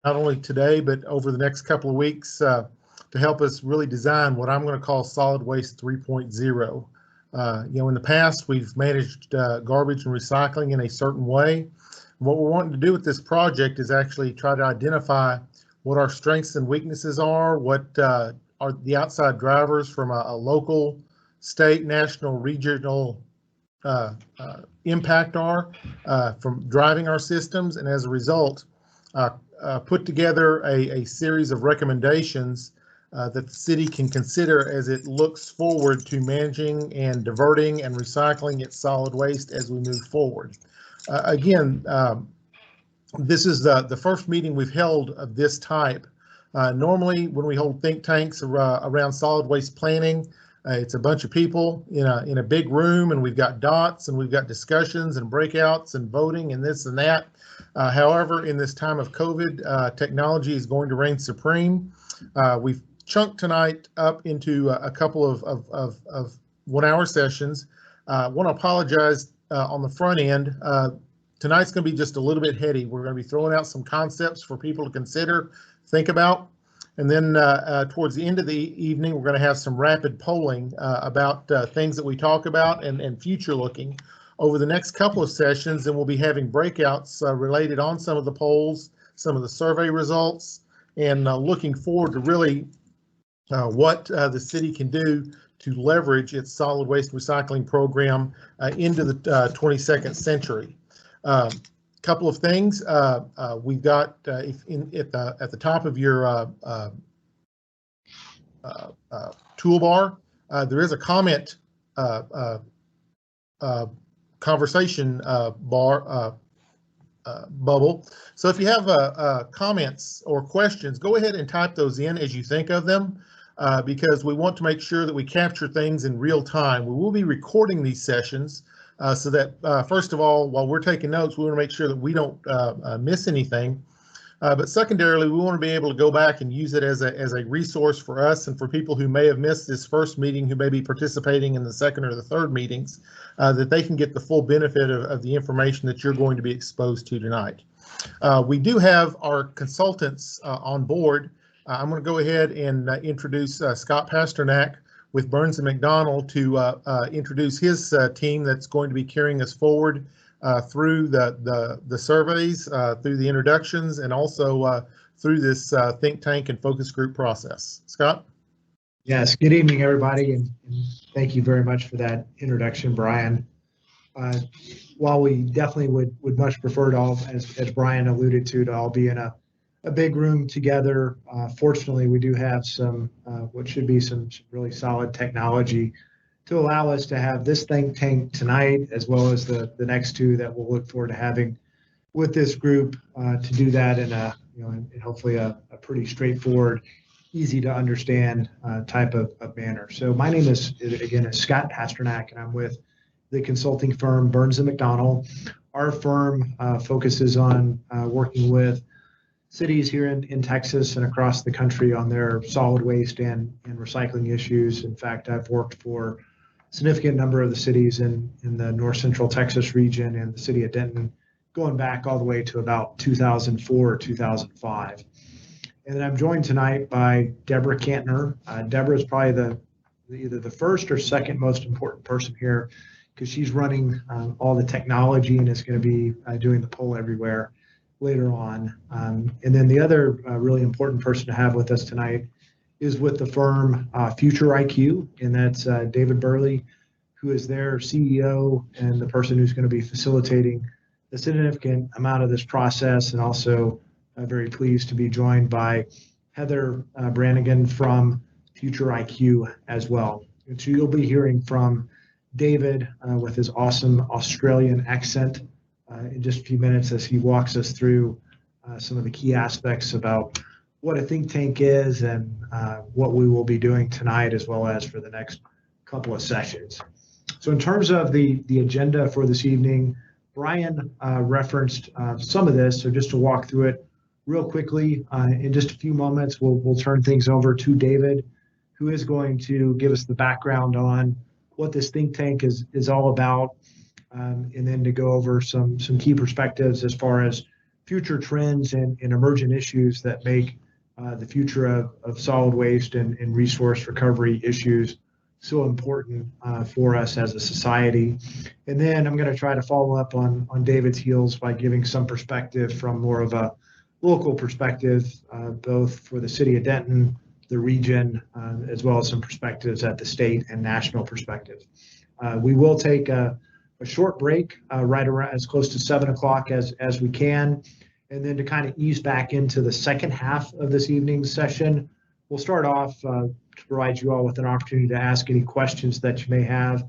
not only today, but over the next couple of weeks to help us really design what I'm going to call solid waste 3.0. In the past, we've managed garbage and recycling in a certain way. What we're wanting to do with this project is actually try to identify what our strengths and weaknesses are, what are the outside drivers from a local, state, national, regional impact are from driving our systems, and as a result, put together a series of recommendations that the city can consider as it looks forward to managing and diverting and recycling its solid waste as we move forward. Again, this is the first meeting we've held of this type. Normally, when we hold think tanks around solid waste planning, it's a bunch of people in a big room, and we've got dots, and we've got discussions and breakouts and voting and this and that. However, in this time of COVID, technology is going to reign supreme. We've chunked tonight up into a couple of 1 hour sessions. I want to apologize on the front end. Tonight's going to be just a little bit heady. We're going to be throwing out some concepts for people to consider, think about. And then towards the end of the evening, we're going to have some rapid polling about things that we talk about and future looking. Over the next couple of sessions, and we'll be having breakouts related on some of the polls, some of the survey results, and looking forward to really what the city can do to leverage its solid waste recycling program into the 22nd century. Couple of things we've got at the top of your toolbar. There is a comment conversation bar bubble. So if you have comments or questions, go ahead and type those in as you think of them, because we want to make sure that we capture things in real time. We will be recording these sessions. So that, first of all, while we're taking notes, we want to make sure that we don't miss anything. But secondarily, we want to be able to go back and use it as a resource for us and for people who may have missed this first meeting, who may be participating in the second or the third meetings, that they can get the full benefit of the information that you're going to be exposed to tonight. We do have our consultants on board. I'm going to go ahead and introduce Scott Pasternak with Burns and McDonnell to introduce his team that's going to be carrying us forward through the surveys, through the introductions, and also through this think tank and focus group process. Scott? Yes, good evening, everybody, and thank you very much for that introduction, Brian. While we definitely would much prefer to all, as Brian alluded to all be in a big room together. Fortunately, we do have some what should be some really solid technology to allow us to have this think tank tonight, as well as the next two that we'll look forward to having with this group to do that in a in hopefully a pretty straightforward, easy to understand type of manner. So my name is Scott Pasternak, and I'm with the consulting firm Burns and McDonnell. Our firm focuses on working with cities here in Texas and across the country on their solid waste and recycling issues. In fact, I've worked for a significant number of the cities in the north central Texas region and the city of Denton, going back all the way to about 2004 or 2005. And then I'm joined tonight by Deborah Cantner. Deborah is probably either the first or second most important person here, because she's running all the technology and is going to be doing the poll everywhere later on. And then the other really important person to have with us tonight is with the firm Future IQ, and that's David Burley, who is their CEO and the person who's going to be facilitating a significant amount of this process, and also very pleased to be joined by Heather Brannigan from Future IQ as well. And so you'll be hearing from David with his awesome Australian accent in just a few minutes as he walks us through some of the key aspects about what a think tank is and what we will be doing tonight, as well as for the next couple of sessions. So in terms of the agenda for this evening, Brian referenced some of this, so just to walk through it real quickly, in just a few moments, we'll turn things over to David, who is going to give us the background on what this think tank is all about, and then to go over some key perspectives as far as future trends and emergent issues that make the future of solid waste and resource recovery issues so important for us as a society. And then I'm going to try to follow up on David's heels by giving some perspective from more of a local perspective, both for the city of Denton, the region, as well as some perspectives at the state and national perspective. We will take a short break right around as close to 7 o'clock as we can. And then to kind of ease back into the second half of this evening's session, we'll start off to provide you all with an opportunity to ask any questions that you may have.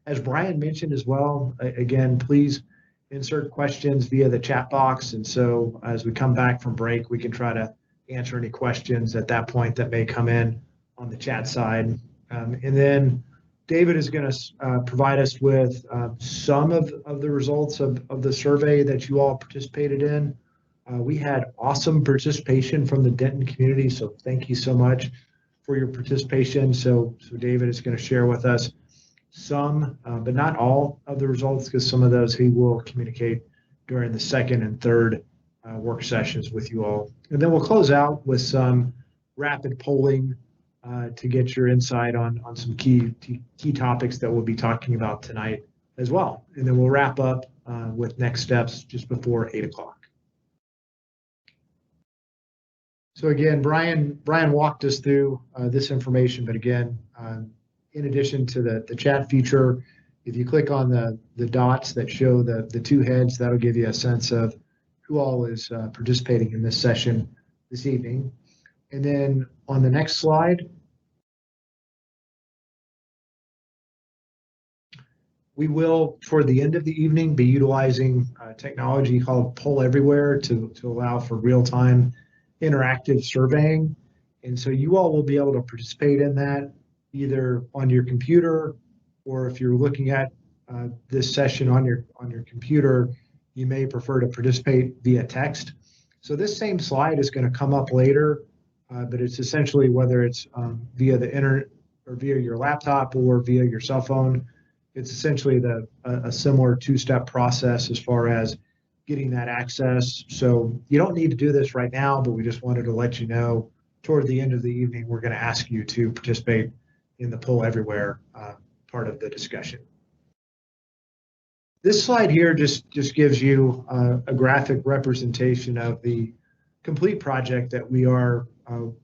As Brian mentioned as well, again, please insert questions via the chat box. And so as we come back from break, we can try to answer any questions at that point that may come in on the chat side. And then David is going to provide us with some of the results of the survey that you all participated in. We had awesome participation from the Denton community, so thank you so much for your participation. So David is going to share with us some, but not all of the results, because some of those he will communicate during the second and third work sessions with you all. And then we'll close out with some rapid polling to get your insight on some key topics that we'll be talking about tonight as well. And then we'll wrap up with next steps just before 8 o'clock. So again, Brian walked us through this information, but again, in addition to the chat feature, if you click on the dots that show the two heads, that'll give you a sense of who all is participating in this session this evening. And then on the next slide, we will, toward the end of the evening, be utilizing technology called Poll Everywhere to allow for real-time interactive surveying. And so you all will be able to participate in that either on your computer, or if you're looking at this session on your computer, you may prefer to participate via text. So this same slide is going to come up later, but it's essentially whether it's via the internet or via your laptop or via your cell phone, it's essentially a similar two-step process as far as getting that access. So you don't need to do this right now, but we just wanted to let you know toward the end of the evening, we're going to ask you to participate in the Poll Everywhere part of the discussion. This slide here just gives you a graphic representation of the complete project that we are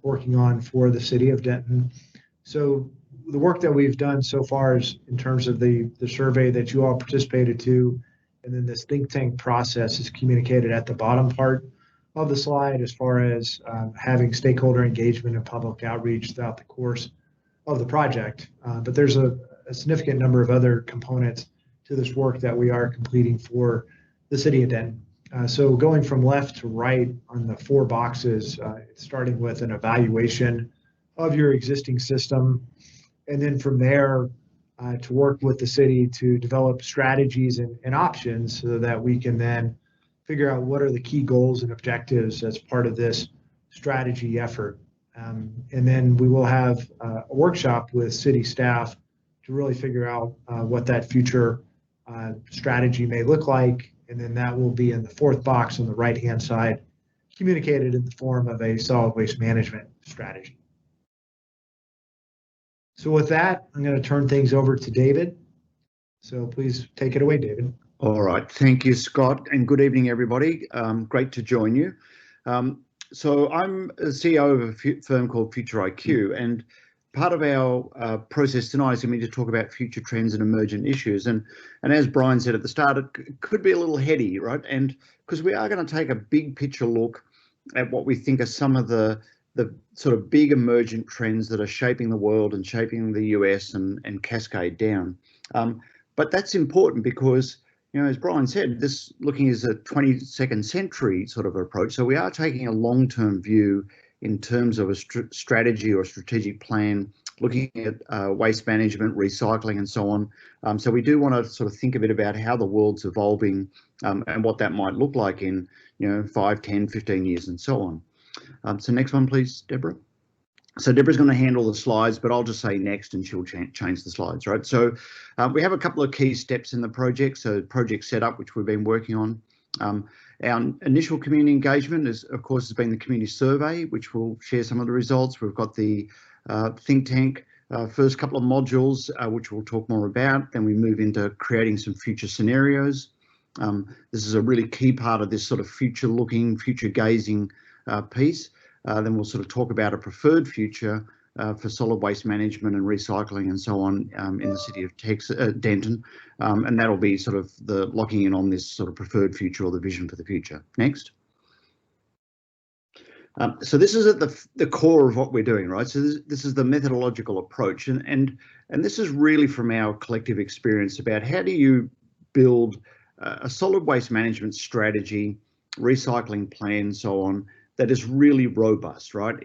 working on for the city of Denton. So the work that we've done so far is in terms of the survey that you all participated to, and then this think tank process is communicated at the bottom part of the slide as far as having stakeholder engagement and public outreach throughout the course of the project. But there's a significant number of other components to this work that we are completing for the city of Denton. So going from left to right on the 4 boxes, starting with an evaluation of your existing system, and then from there to work with the city to develop strategies and options so that we can then figure out what are the key goals and objectives as part of this strategy effort. And then we will have a workshop with city staff to really figure out what that future strategy may look like. And then that will be in the 4th box on the right-hand side, communicated in the form of a solid waste management strategy. So with that, I'm going to turn things over to David. So please take it away, David. All right. Thank you, Scott, and good evening, everybody. Great to join you. So I'm a CEO of a firm called Future IQ, and part of our process tonight is going to be to talk about future trends and emergent issues. And as Brian said at the start, it could be a little heady, right? And because we are going to take a big picture look at what we think are some of the sort of big emergent trends that are shaping the world and shaping the US and cascade down. But that's important because, you know, as Brian said, this looking is a 22nd century sort of approach. So we are taking a long-term view in terms of a strategy or a strategic plan, looking at waste management, recycling and so on. So we do want to sort of think a bit about how the world's evolving and what that might look like in, 5, 10, 15 years and so on. So next one, please, Deborah. So Deborah's going to handle the slides, but I'll just say next and she'll change the slides, right? So we have a couple of key steps in the project. So project setup, which we've been working on. Our initial community engagement is, of course, has been the community survey, which will share some of the results. We've got the think tank, first couple of modules, which we'll talk more about. Then we move into creating some future scenarios. This is a really key part of this sort of future looking, future gazing piece. Then we'll sort of talk about a preferred future for solid waste management and recycling and so on in the city of Denton. And that'll be sort of the locking in on this sort of preferred future or the vision for the future. Next. So this is at the core of what we're doing, right? So this is the methodological approach, and this is really from our collective experience about how do you build a solid waste management strategy, recycling plan, so on, that is really robust, right?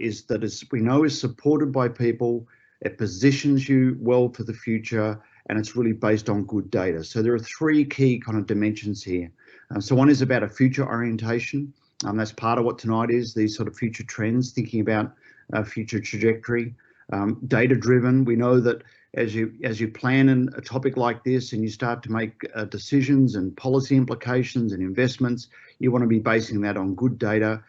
We know is supported by people, it positions you well for the future, and it's really based on good data. So there are three key kind of dimensions here. So one is about a future orientation. That's part of what tonight is, these sort of future trends, thinking about future trajectory. Data driven, we know that as you plan a topic like this and you start to make decisions and policy implications and investments, you want to be basing that on good data,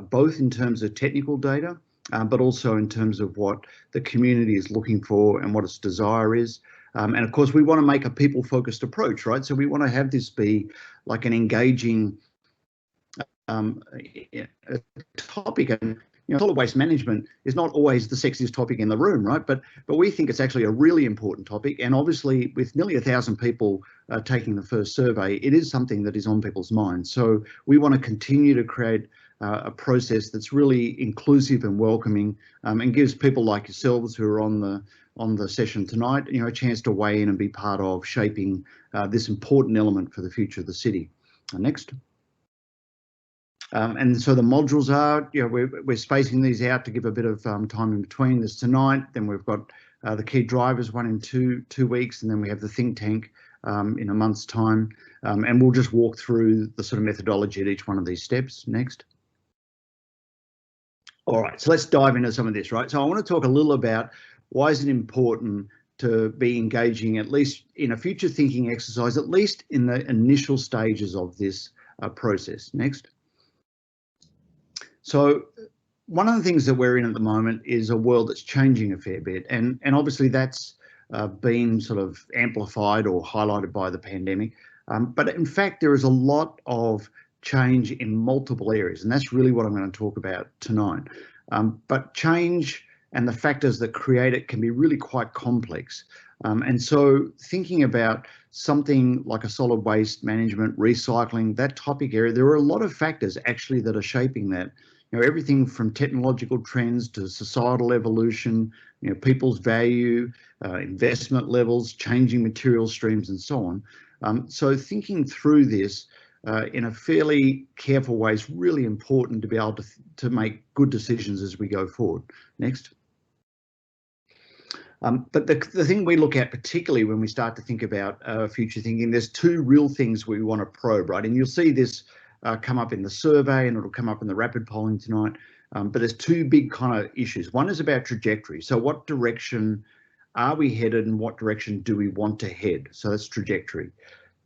both in terms of technical data, but also in terms of what the community is looking for and what its desire is. And of course, we want to make a people-focused approach, right? So we want to have this be like an engaging topic, and solid waste management is not always the sexiest topic in the room, right? But we think it's actually a really important topic, and obviously with nearly 1,000 people taking the first survey, it is something that is on people's minds. So we want to continue to create a process that's really inclusive and welcoming, and gives people like yourselves who are on the session tonight, a chance to weigh in and be part of shaping this important element for the future of the city. Next. And so the modules are, we're spacing these out to give a bit of time in between. This tonight, then we've got the key drivers, one in two weeks, and then we have the think tank in a month's time. And we'll just walk through the sort of methodology at each one of these steps. Next. All right, so let's dive into some of this, right? So I want to talk a little about why is it important to be engaging, at least in a future thinking exercise, at least in the initial stages of this process. Next. So one of the things that we're in at the moment is a world that's changing a fair bit, and obviously that's been sort of amplified or highlighted by the pandemic. But in fact, there is a lot of change in multiple areas, and that's really what I'm going to talk about tonight. But change and the factors that create it can be really quite complex. And so thinking about something like a solid waste management, recycling, that topic area, there are a lot of factors actually that are shaping that. Everything from technological trends to societal evolution, people's value, investment levels, changing material streams, and so on. So thinking through this in a fairly careful way is really important to be able to make good decisions as we go forward. Next. But the thing we look at, particularly when we start to think about future thinking, there's two real things we want to probe, right? And you'll see this come up in the survey, and it'll come up in the rapid polling tonight. But there's two big kind of issues. One is about trajectory. So what direction are we headed, and what direction do we want to head? So that's trajectory.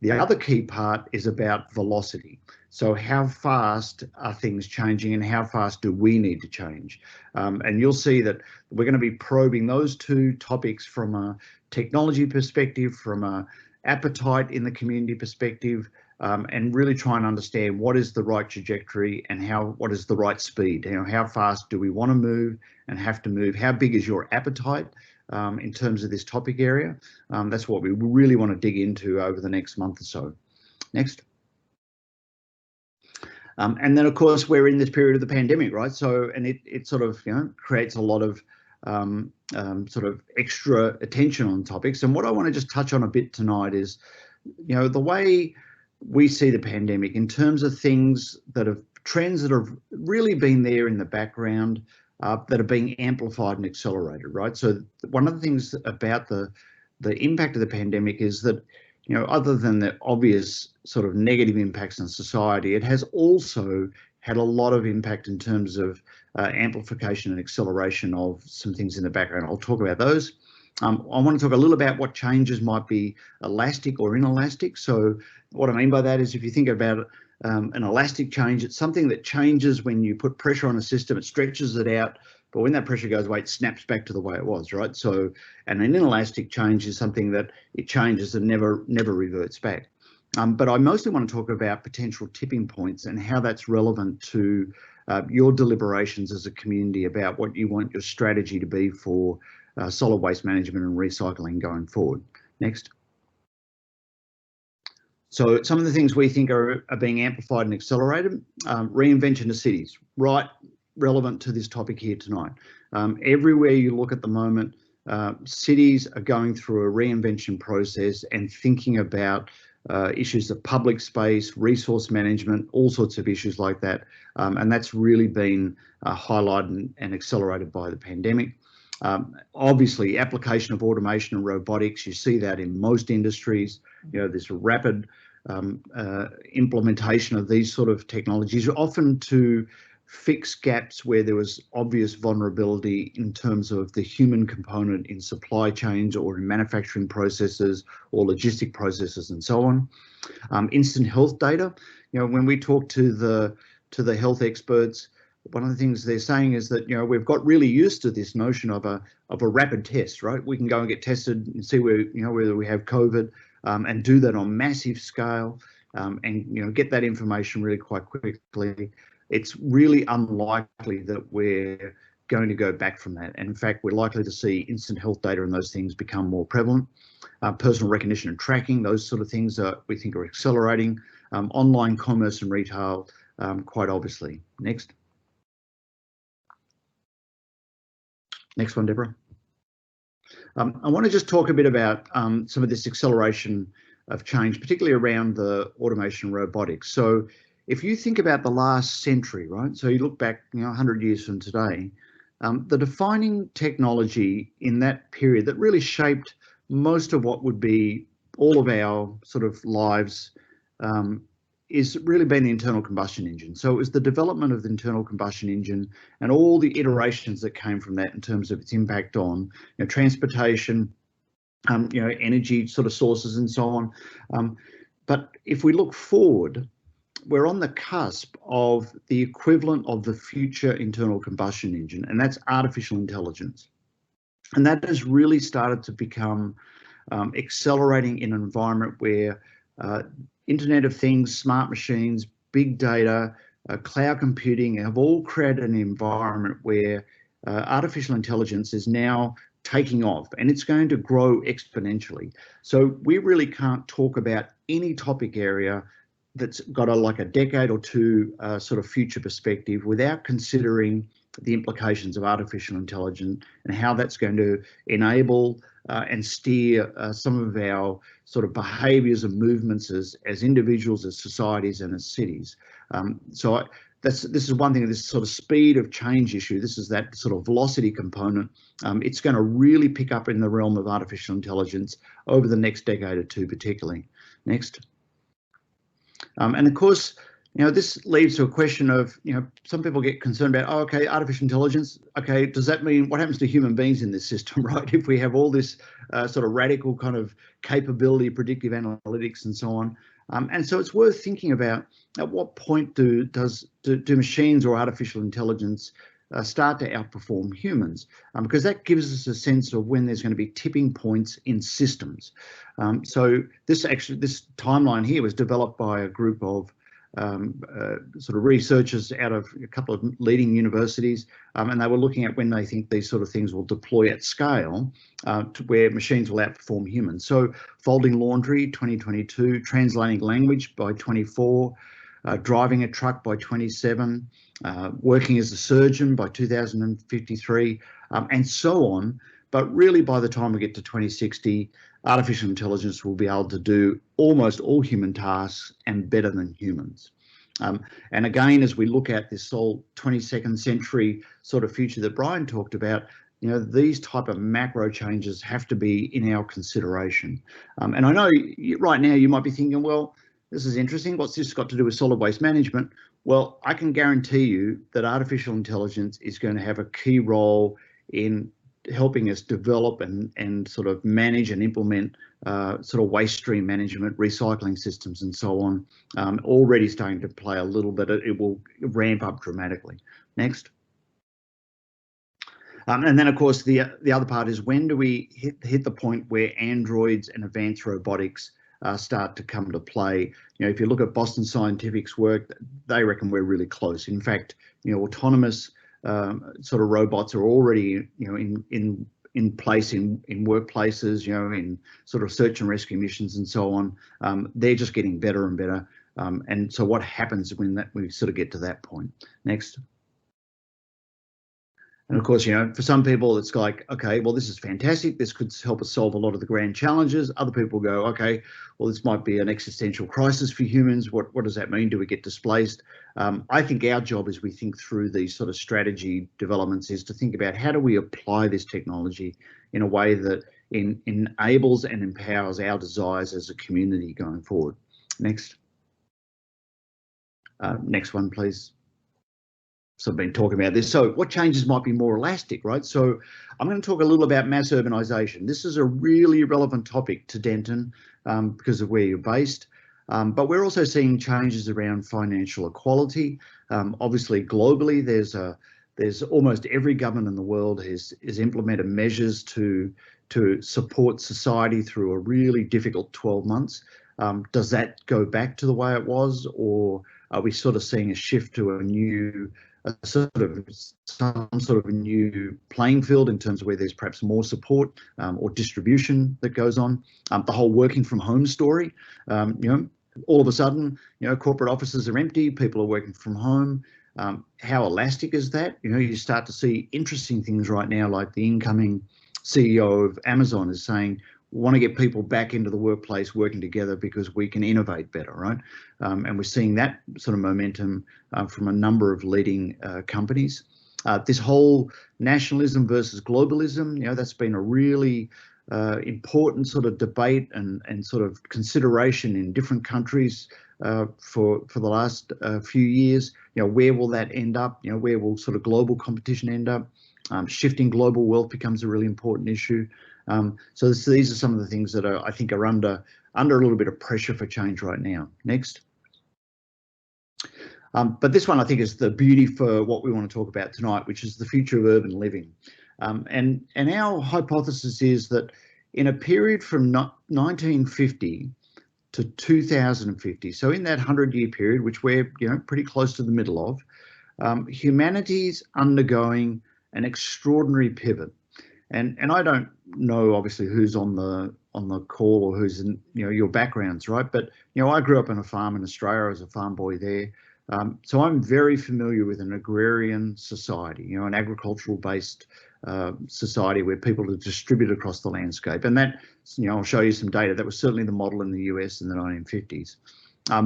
The other key part is about velocity. So how fast are things changing, and how fast do we need to change? And you'll see that we're going to be probing those two topics from a technology perspective, from a appetite in the community perspective, and really try and understand what is the right trajectory and what is the right speed. How fast do we want to move and have to move? How big is your appetite in terms of this topic area? That's what we really want to dig into over the next month or so. Next. And then, of course, we're in this period of the pandemic, right? So, and it sort of, creates a lot of sort of extra attention on topics. And what I want to just touch on a bit tonight is, the way we see the pandemic in terms of things trends that have really been there in the background, that are being amplified and accelerated, right? So one of the things about the impact of the pandemic is that, other than the obvious sort of negative impacts on society, it has also had a lot of impact in terms of amplification and acceleration of some things in the background. I'll talk about those. I want to talk a little about what changes might be elastic or inelastic. So what I mean by that is, if you think about an elastic change. It's something that changes when you put pressure on a system, it stretches it out, but when that pressure goes away, it snaps back to the way it was, right? So, and an inelastic change is something that it changes and never reverts back. But I mostly want to talk about potential tipping points and how that's relevant to your deliberations as a community about what you want your strategy to be for solid waste management and recycling going forward. Next. So some of the things we think are being amplified and accelerated, reinvention of cities, right, relevant to this topic here tonight. Everywhere you look at the moment, cities are going through a reinvention process and thinking about issues of public space, resource management, all sorts of issues like that. And that's really been highlighted and accelerated by the pandemic. Obviously, application of automation and robotics, you see that in most industries. You know, this rapid implementation of these sort of technologies, often to fix gaps where there was obvious vulnerability in terms of the human component in supply chains or in manufacturing processes or logistic processes and so on. Instant health data, you know, when we talk to the health experts, one of the things they're saying is that, you know, we've got really used to this notion of a rapid test, right? We can go and get tested and see where, you know, whether we have COVID, and do that on massive scale, and, you know, get that information really quite quickly. It's really unlikely that we're going to go back from that. And in fact, we're likely to see instant health data and those things become more prevalent. Personal recognition and tracking, those sort of things we think are accelerating. Online commerce and retail, quite obviously. Next. Next one, Deborah. I want to just talk a bit about some of this acceleration of change, particularly around the automation and robotics. So if you think about the last century, right? So you look back, you know, 100 years from today, the defining technology in that period that really shaped most of what would be all of our sort of lives is really been the internal combustion engine. So it was the development of the internal combustion engine and all the iterations that came from that in terms of its impact on, you know, transportation, you know, energy sort of sources and so on. But if we look forward, we're on the cusp of the equivalent of the future internal combustion engine, and that's artificial intelligence. And that has really started to become accelerating in an environment where Internet of Things, smart machines, big data, cloud computing have all created an environment where artificial intelligence is now taking off, and it's going to grow exponentially. So we really can't talk about any topic area that's got like a decade or two sort of future perspective without considering the implications of artificial intelligence and how that's going to enable and steer some of our sort of behaviours and movements as individuals, as societies, and as cities. This is one thing, this sort of speed of change issue. This is that sort of velocity component. It's going to really pick up in the realm of artificial intelligence over the next decade or two, particularly. Next. And of course, you know, this leads to a question of, you know, some people get concerned about, oh, okay, artificial intelligence. Okay, does that mean what happens to human beings in this system, right? If we have all this sort of radical kind of capability, predictive analytics and so on. And so it's worth thinking about at what point do machines or artificial intelligence start to outperform humans, because that gives us a sense of when there's going to be tipping points in systems. So this timeline here was developed by a group of sort of researchers out of a couple of leading universities, and they were looking at when they think these sort of things will deploy at scale to where machines will outperform humans. So folding laundry 2022, translating language by 24, driving a truck by 27, working as a surgeon by 2053, and so on. But really, by the time we get to 2060, artificial intelligence will be able to do almost all human tasks and better than humans. And again, as we look at this whole 22nd century sort of future that Brian talked about, you know, these type of macro changes have to be in our consideration. And I know right now you might be thinking, well, this is interesting. What's this got to do with solid waste management? Well, I can guarantee you that artificial intelligence is going to have a key role in helping us develop and sort of manage and implement sort of waste stream management, recycling systems, and so on. Already starting to play a little bit. It will ramp up dramatically. Next. And then, of course, the other part is, when do we hit the point where androids and advanced robotics start to come to play? You know, if you look at Boston Scientific's work, they reckon we're really close. In fact, you know, autonomous sort of robots are already, you know, in place in workplaces, you know, in sort of search and rescue missions and so on. They're just getting better and better. And so what happens when we sort of get to that point? Next. And of course, you know, for some people, it's like, okay, well, this is fantastic. This could help us solve a lot of the grand challenges. Other people go, okay, well, this might be an existential crisis for humans. What does that mean? Do we get displaced? I think our job, as we think through these sort of strategy developments, is to think about how do we apply this technology in a way that enables and empowers our desires as a community going forward. Next. Next one, please. So I've been talking about this. So what changes might be more elastic, right? So I'm going to talk a little about mass urbanisation. This is a really relevant topic to Denton because of where you're based. But we're also seeing changes around financial equality. Obviously, globally, there's almost every government in the world has implemented measures to support society through a really difficult 12 months. Does that go back to the way it was, or are we sort of seeing a shift to some sort of a new playing field in terms of where there's perhaps more support or distribution that goes on? The whole working from home story, you know, all of a sudden, you know, corporate offices are empty, people are working from home. How elastic is that? You know, you start to see interesting things right now, like the incoming CEO of Amazon is saying, want to get people back into the workplace working together because we can innovate better, right? And we're seeing that sort of momentum from a number of leading companies. This whole nationalism versus globalism, you know, that's been a really important sort of debate and sort of consideration in different countries for the last few years. You know, where will that end up? You know, where will sort of global competition end up? Shifting global wealth becomes a really important issue. So these are some of the things that I think are under a little bit of pressure for change right now. Next. But this one I think is the beauty for what we want to talk about tonight, which is the future of urban living. And our hypothesis is that in a period from 1950 to 2050, so in that 100-year period, which we're, you know, pretty close to the middle of, humanity's undergoing an extraordinary pivot. And I don't know, obviously, who's on the call or who's in, you know, your backgrounds, right? But, you know, I grew up on a farm in Australia. I was a farm boy there. So I'm very familiar with an agrarian society, you know, an agricultural-based society where people are distributed across the landscape. And that, you know, I'll show you some data. That was certainly the model in the US in the 1950s.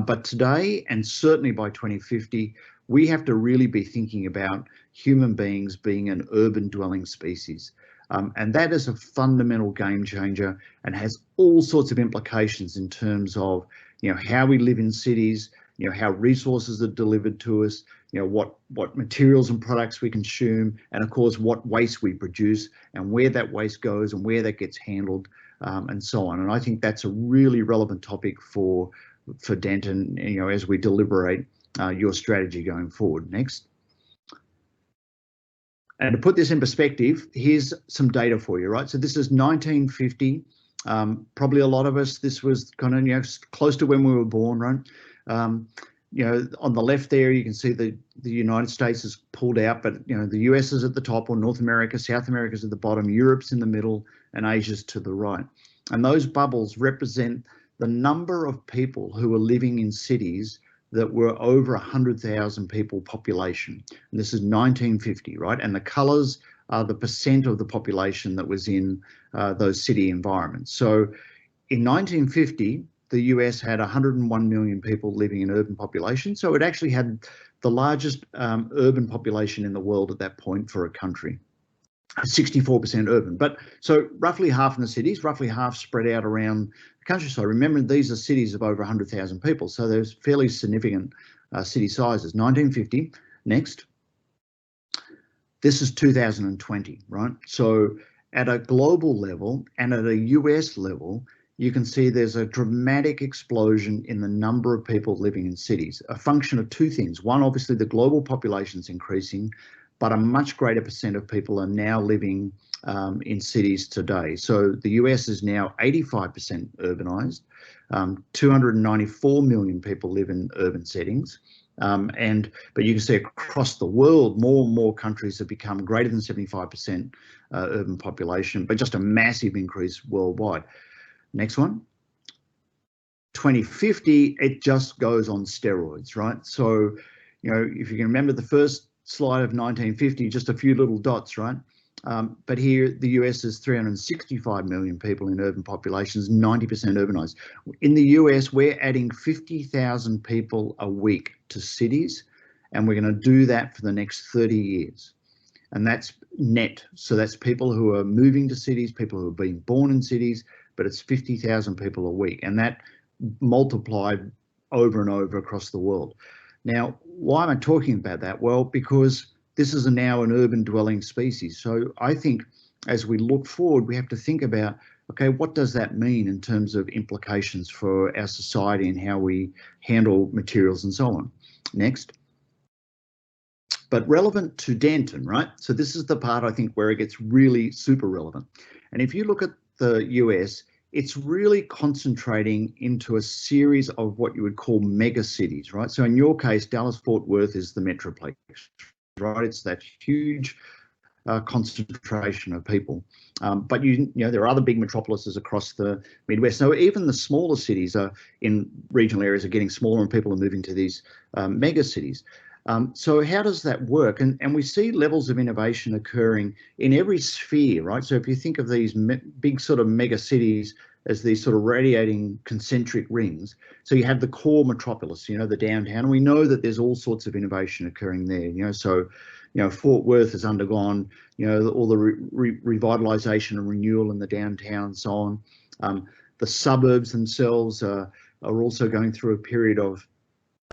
But today, and certainly by 2050, we have to really be thinking about human beings being an urban dwelling species. And that is a fundamental game changer and has all sorts of implications in terms of, you know, how we live in cities, you know, how resources are delivered to us, you know, what materials and products we consume, and of course, what waste we produce and where that waste goes and where that gets handled, and so on. And I think that's a really relevant topic for Denton, you know, as we deliberate your strategy going forward. Next. And to put this in perspective, here's some data for you, right? So this is 1950. Probably a lot of us, this was kind of, you know, close to when we were born, right? You know, on the left there, you can see the United States is pulled out, but, you know, the US is at the top, or North America, South America's at the bottom, Europe's in the middle, and Asia's to the right. And those bubbles represent the number of people who are living in cities that were over 100,000 people population. And this is 1950, right? And the colours are the percent of the population that was in those city environments. So in 1950, the US had 101 million people living in urban population. So it actually had the largest urban population in the world at that point for a country. 64% urban, but so roughly half in the cities, roughly half spread out around the countryside. Remember, these are cities of over 100,000 people, so there's fairly significant city sizes. 1950, next. This is 2020, right? So at a global level and at a US level, you can see there's a dramatic explosion in the number of people living in cities, a function of two things. One, obviously the global population is increasing, but a much greater percent of people are now living in cities today. So the US is now 85% urbanized. 294 million people live in urban settings. But you can see across the world, more and more countries have become greater than 75% urban population, but just a massive increase worldwide. Next one. 2050, it just goes on steroids, right? So, you know, if you can remember the first slide of 1950, just a few little dots, right? But here, the US is 365 million people in urban populations, 90% urbanized. In the US, we're adding 50,000 people a week to cities, and we're going to do that for the next 30 years. And that's net. So that's people who are moving to cities, people who are being born in cities, but it's 50,000 people a week. And that multiplied over and over across the world. Now, why am I talking about that? Well, because this is now an urban dwelling species. So I think as we look forward, we have to think about, okay, what does that mean in terms of implications for our society and how we handle materials and so on? Next. But relevant to Denton, right? So this is the part I think where it gets really super relevant. And if you look at the US, it's really concentrating into a series of what you would call mega cities, right? So in your case, Dallas-Fort Worth is the metroplex, right? It's that huge concentration of people. But you know, there are other big metropolises across the Midwest. So even the smaller cities are in regional areas are getting smaller, and people are moving to these mega cities. So how does that work? And we see levels of innovation occurring in every sphere, right? So if you think of these big sort of mega cities as these sort of radiating concentric rings, so you have the core metropolis, you know, the downtown, and we know that there's all sorts of innovation occurring there, you know, so, you know, Fort Worth has undergone, you know, all the revitalization and renewal in the downtown and so on. The suburbs themselves are also going through a period of,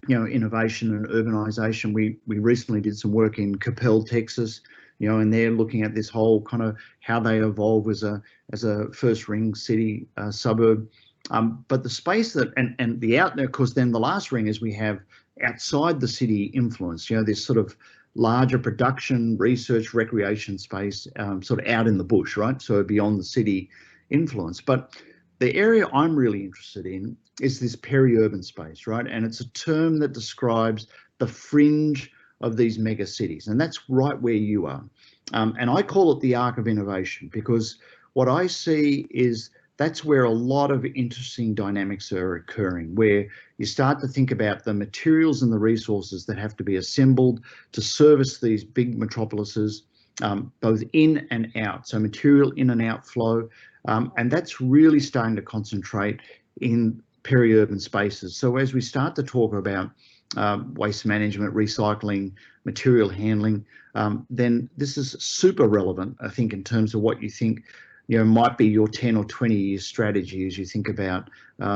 you know, innovation and urbanization. We recently did some work in Coppell, Texas, you know, and they're looking at this whole kind of how they evolve as a first ring city suburb. But the space that and the out there, of course, then the last ring is we have outside the city influence, you know, this sort of larger production, research, recreation space, sort of out in the bush, right? So beyond the city influence. But the area I'm really interested in is this peri-urban space, right? And it's a term that describes the fringe of these mega cities, and that's right where you are. And I call it the arc of innovation, because what I see is that's where a lot of interesting dynamics are occurring, where you start to think about the materials and the resources that have to be assembled to service these big metropolises, both in and out, so material in and out flow. And that's really starting to concentrate in peri-urban spaces. So as we start to talk about waste management, recycling, material handling, then this is super relevant, I think, in terms of what you think, you know, might be your 10 or 20 year strategy as you think about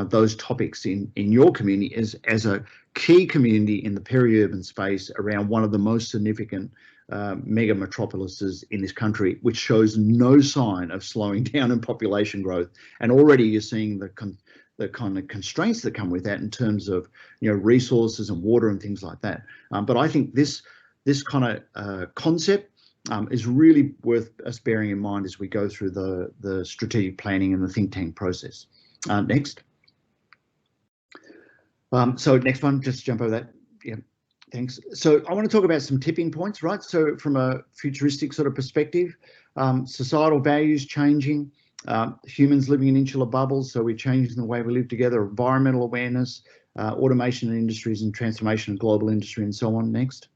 those topics in your community as a key community in the peri-urban space around one of the most significant mega metropolises in this country, which shows no sign of slowing down in population growth. And already you're seeing the kind of constraints that come with that in terms of, you know, resources and water and things like that. But I think this kind of concept is really worth us bearing in mind as we go through the strategic planning and the think tank process. Next. So next one, just jump over that. Yeah, thanks. So I want to talk about some tipping points, right? So from a futuristic sort of perspective, societal values changing, humans living in insular bubbles, so we're changing the way we live together, environmental awareness, automation in industries and transformation of global industry and so on. Next.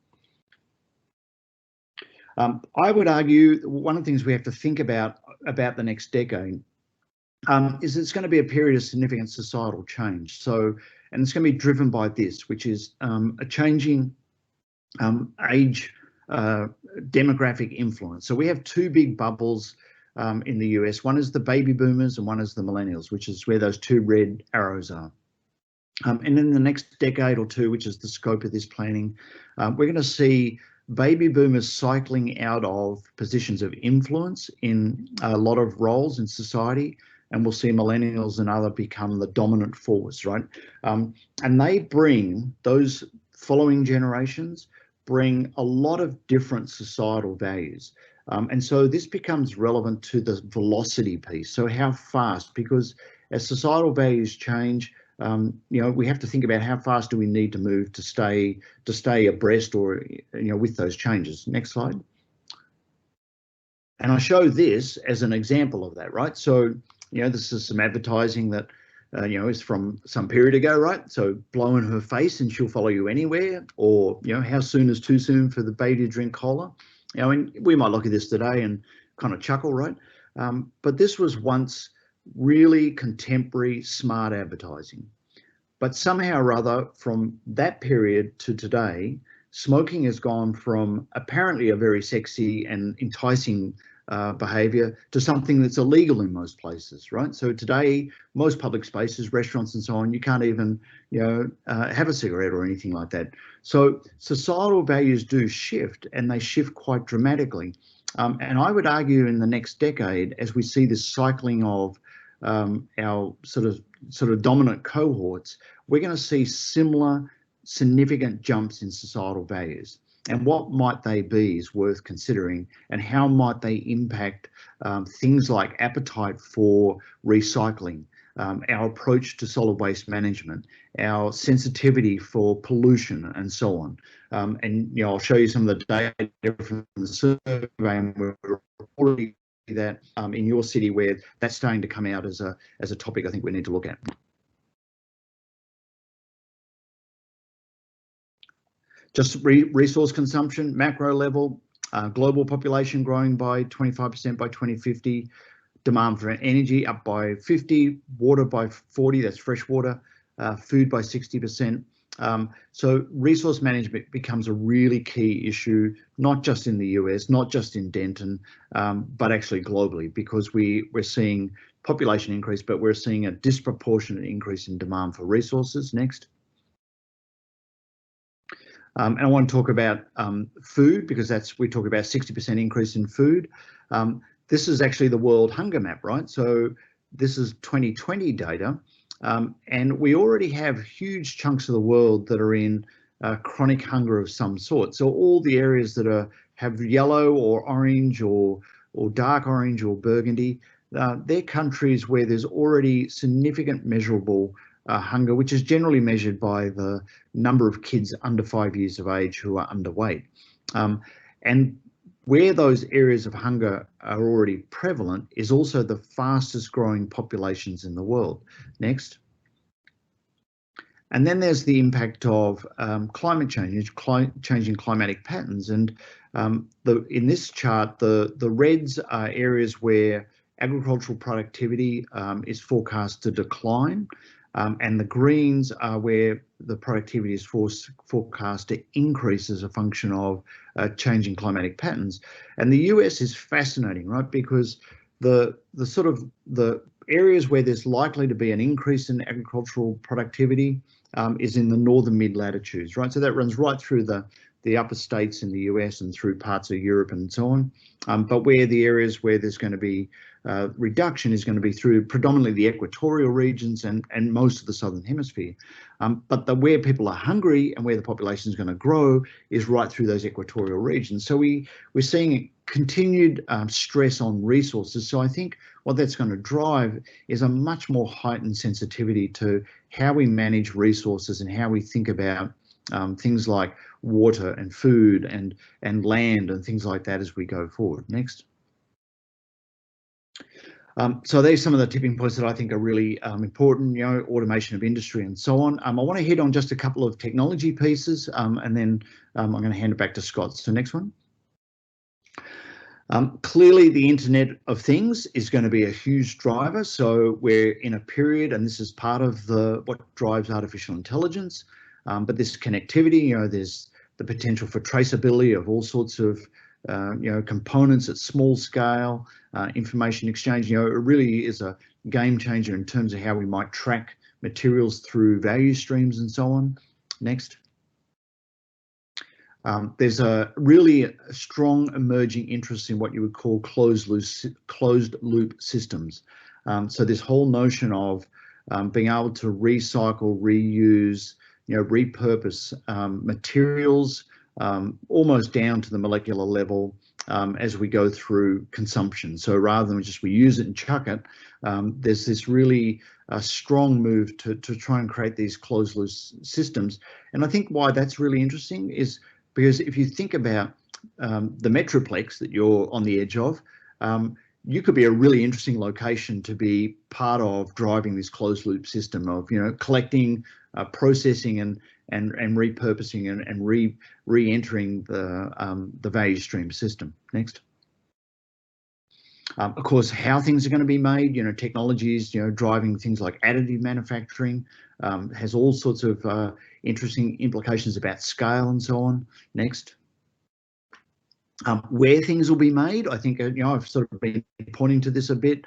I would argue one of the things we have to think about the next decade is it's going to be a period of significant societal change. So, and it's going to be driven by this, which is a changing age demographic influence. So we have two big bubbles in the US. One is the baby boomers and one is the millennials, which is where those two red arrows are. And in the next decade or two, which is the scope of this planning, we're going to see baby boomers cycling out of positions of influence in a lot of roles in society, and we'll see millennials and other become the dominant force, right? And they bring, those following generations bring a lot of different societal values. And so this becomes relevant to the velocity piece. So how fast, because as societal values change, we have to think about how fast do we need to move to stay abreast or, with those changes. Next slide. And I show this as an example of that, right? So, this is some advertising that, is from some period ago, right? So blow in her face and she'll follow you anywhere, or, how soon is too soon for the baby to drink cola? And we might look at this today and kind of chuckle, right? But this was once really contemporary, smart advertising. But somehow or other, from that period to today, smoking has gone from apparently a very sexy and enticing behavior to something that's illegal in most places, right? So today, most public spaces, restaurants and so on, you can't even, have a cigarette or anything like that. So societal values do shift, and they shift quite dramatically. And I would argue in the next decade, as we see this cycling of our sort of dominant cohorts, we're going to see similar significant jumps in societal values. And what might they be is worth considering, and how might they impact things like appetite for recycling, our approach to solid waste management, our sensitivity for pollution, and so on. And I'll show you some of the data from the survey, and we're already that in your city where that's starting to come out as a topic I think we need to look at. Just resource consumption, macro level, global population growing by 25% by 2050, demand for energy up by 50, water by 40, that's fresh water, food by 60%. So resource management becomes a really key issue, not just in the US, not just in Denton, but actually globally, because we're seeing population increase, but we're seeing a disproportionate increase in demand for resources. Next. And I want to talk about food, because we talk about 60% increase in food. This is actually the World Hunger Map, right? So this is 2020 data. And we already have huge chunks of the world that are in chronic hunger of some sort. So all the areas that have yellow or orange or dark orange or burgundy, they're countries where there's already significant measurable hunger, which is generally measured by the number of kids under 5 years of age who are underweight. And where those areas of hunger are already prevalent is also the fastest growing populations in the world. Next. And then there's the impact of climate change, changing climatic patterns. And in this chart, the reds are areas where agricultural productivity is forecast to decline. And the greens are where the productivity is forecast to increase as a function of changing climatic patterns. And the US is fascinating, right? Because the areas where there's likely to be an increase in agricultural productivity is in the northern mid latitudes, right? So that runs right through the upper states in the US and through parts of Europe and so on. But where the areas where there's going to be reduction is going to be through predominantly the equatorial regions and most of the southern hemisphere. But where people are hungry and where the population is going to grow is right through those equatorial regions. So we're seeing continued stress on resources. So I think what that's going to drive is a much more heightened sensitivity to how we manage resources and how we think about things like water and food and land and things like that as we go forward. Next. So there's some of the tipping points that I think are really important, automation of industry and so on. I want to hit on just a couple of technology pieces and then I'm going to hand it back to Scott. So next one. Clearly, the Internet of Things is going to be a huge driver. So we're in a period, and this is part of what drives artificial intelligence, but this connectivity, there's the potential for traceability of all sorts of components at small scale, information exchange. It really is a game changer in terms of how we might track materials through value streams and so on. Next. There's a really strong emerging interest in what you would call closed loop systems. So this whole notion of being able to recycle, reuse, repurpose materials almost down to the molecular level as we go through consumption. So rather than just we use it and chuck it, there's this really strong move to try and create these closed loop systems. And I think why that's really interesting is because if you think about the Metroplex that you're on the edge of, you could be a really interesting location to be part of driving this closed loop system of, collecting, processing and repurposing and re-entering the value stream system. Next. Of course, how things are going to be made, technologies, driving things like additive manufacturing has all sorts of interesting implications about scale and so on. Next. Where things will be made, I think, I've sort of been pointing to this a bit.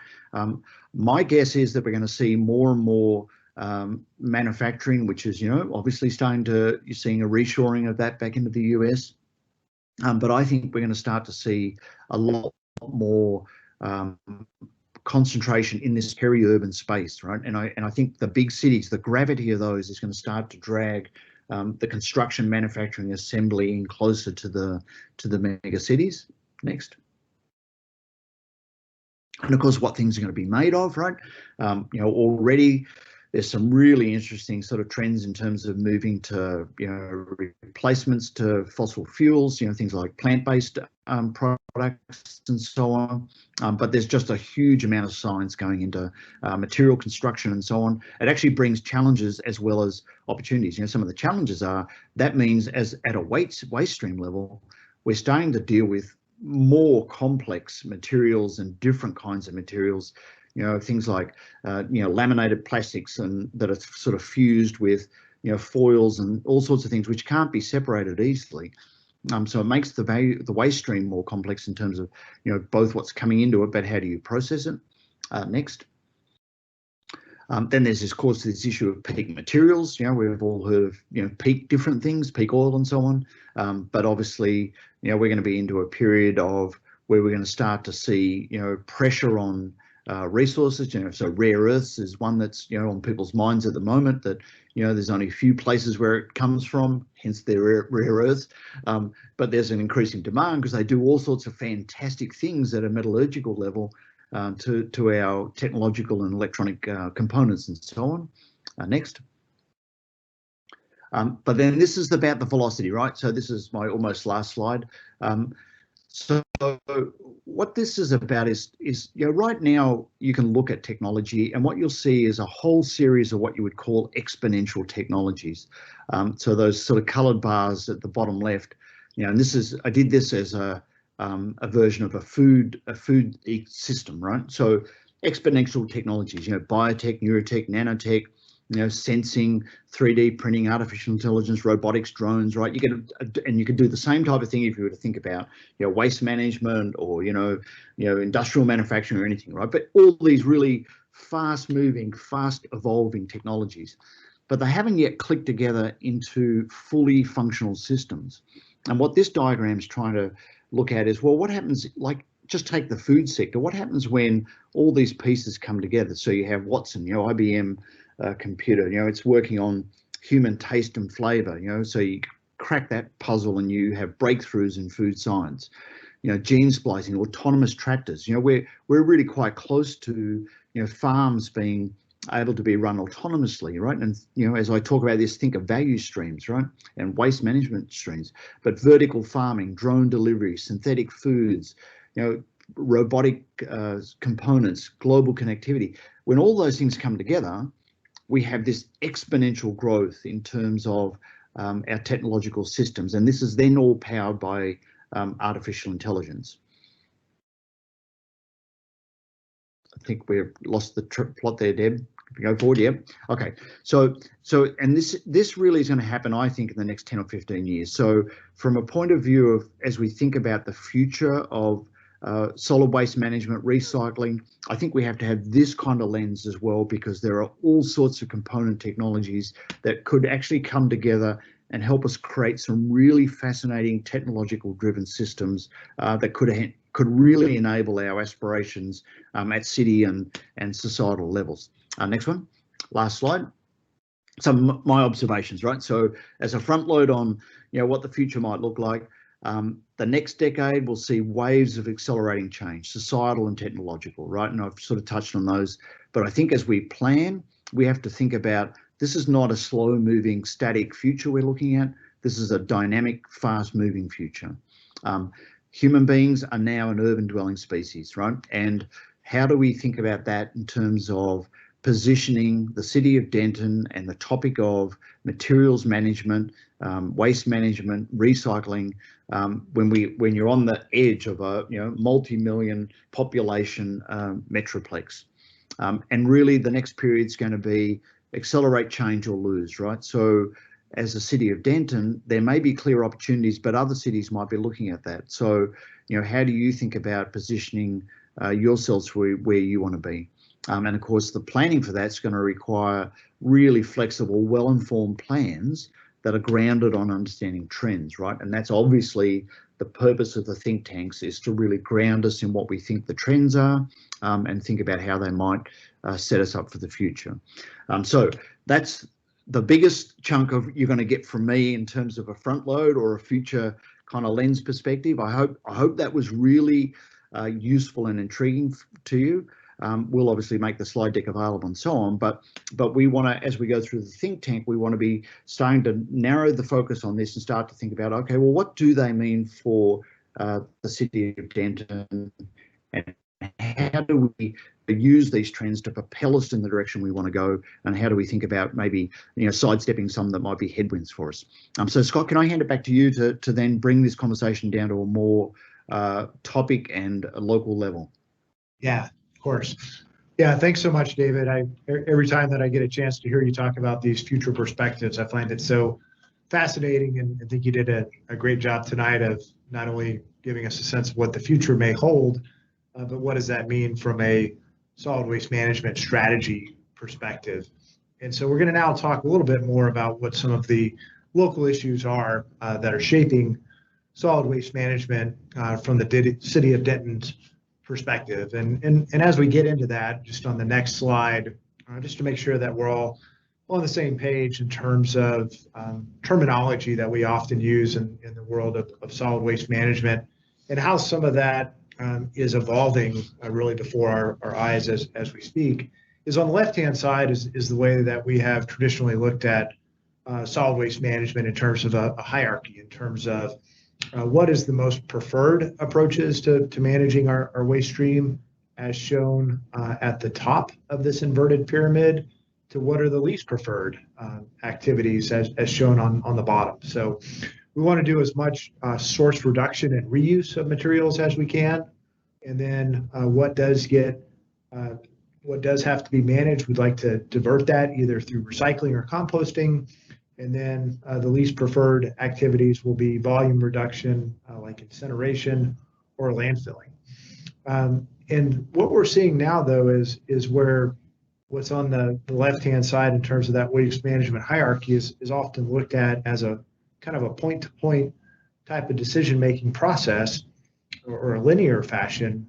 My guess is that we're going to see more and more manufacturing, which is, obviously you're seeing a reshoring of that back into the US. But I think we're going to start to see a lot more concentration in this peri-urban space, right? And I think the big cities, the gravity of those is going to start to drag the construction, manufacturing, assembly in closer to the mega cities. Next. And of course, what things are going to be made of, right? Already there's some really interesting sort of trends in terms of moving to, replacements to fossil fuels, things like plant-based products and so on. But there's just a huge amount of science going into material construction and so on. It actually brings challenges as well as opportunities. Some of the challenges are that means as at a waste stream level, we're starting to deal with more complex materials and different kinds of materials. Things like, laminated plastics and that are sort of fused with, foils and all sorts of things which can't be separated easily. So it makes the waste stream more complex in terms of, both what's coming into it, but how do you process it? Next. Then there's of course this issue of peak materials. We've all heard of, peak different things, peak oil and so on. But obviously, we're going to be into a period of where we're going to start to see, pressure on resources. So rare earths is one that's on people's minds at the moment, that there's only a few places where it comes from, hence their rare earths. But there's an increasing demand because they do all sorts of fantastic things at a metallurgical level to our technological and electronic components and so on. Next. But then this is about the velocity, right? So this is my almost last slide. So what this is about is right now you can look at technology and what you'll see is a whole series of what you would call exponential technologies. So those sort of coloured bars at the bottom left, and this is, I did this as a version of a food system, right? So exponential technologies, biotech, neurotech, nanotech, sensing, 3D printing, artificial intelligence, robotics, drones, right? And you could do the same type of thing if you were to think about, waste management or, industrial manufacturing or anything, right? But all these really fast moving, fast evolving technologies, but they haven't yet clicked together into fully functional systems. And what this diagram is trying to look at is, well, what happens, like, just take the food sector. What happens when all these pieces come together? So you have Watson, IBM, computer, it's working on human taste and flavor, so you crack that puzzle and you have breakthroughs in food science, gene splicing, autonomous tractors, we're really quite close to, farms being able to be run autonomously, right? And, as I talk about this, think of value streams, right? And waste management streams, but vertical farming, drone delivery, synthetic foods, robotic components, global connectivity. When all those things come together, we have this exponential growth in terms of our technological systems. And this is then all powered by artificial intelligence. I think we've lost the plot there, Deb. Go forward, yeah. Okay, so and this really is going to happen, I think, in the next 10 or 15 years. So from a point of view of, as we think about the future of solid waste management, recycling, I think we have to have this kind of lens as well, because there are all sorts of component technologies that could actually come together and help us create some really fascinating technological driven systems that could really enable our aspirations at city and societal levels. Next one, last slide. Some of my observations, right? So as a front load on, what the future might look like, the next decade will see waves of accelerating change, societal and technological, right? And I've sort of touched on those, but I think as we plan, we have to think about, this is not a slow moving static future we're looking at. This is a dynamic, fast moving future. Human beings are now an urban dwelling species, right? And how do we think about that in terms of positioning the city of Denton and the topic of materials management, waste management, recycling, when you're on the edge of a multi-million population metroplex. And really the next period is going to be accelerate change or lose, right? So as a city of Denton, there may be clear opportunities, but other cities might be looking at that. So, how do you think about positioning yourselves where you want to be? And of course, the planning for that's going to require really flexible, well-informed plans that are grounded on understanding trends, right? And that's obviously the purpose of the think tanks, is to really ground us in what we think the trends are, and think about how they might set us up for the future. So that's the biggest chunk of you're going to get from me in terms of a front load or a future kind of lens perspective. I hope that was really useful and intriguing to you. We'll obviously make the slide deck available and so on, but we want to, as we go through the think tank, we want to be starting to narrow the focus on this and start to think about, okay, well, what do they mean for the city of Denton, and how do we use these trends to propel us in the direction we want to go, and how do we think about maybe sidestepping some that might be headwinds for us. So Scott, can I hand it back to you to then bring this conversation down to a more topic and a local level? Yeah, of course. Yeah, thanks so much, David. Every time that I get a chance to hear you talk about these future perspectives, I find it so fascinating, and I think you did a great job tonight of not only giving us a sense of what the future may hold, but what does that mean from a solid waste management strategy perspective. And so we're going to now talk a little bit more about what some of the local issues are that are shaping solid waste management from the city of Denton's perspective. And as we get into that, just on the next slide, just to make sure that we're all on the same page in terms of terminology that we often use in the world of solid waste management, and how some of that is evolving really before our eyes as we speak, is on the left-hand side is the way that we have traditionally looked at solid waste management in terms of a hierarchy, in terms of what is the most preferred approaches to managing our waste stream, as shown at the top of this inverted pyramid, to what are the least preferred activities as shown on the bottom. So we want to do as much source reduction and reuse of materials as we can, and then what does have to be managed, we'd like to divert that either through recycling or composting. And then the least preferred activities will be volume reduction, like incineration or landfilling. And what we're seeing now, though, is where what's on the left-hand side in terms of that waste management hierarchy is often looked at as a kind of a point-to-point type of decision-making process, or a linear fashion.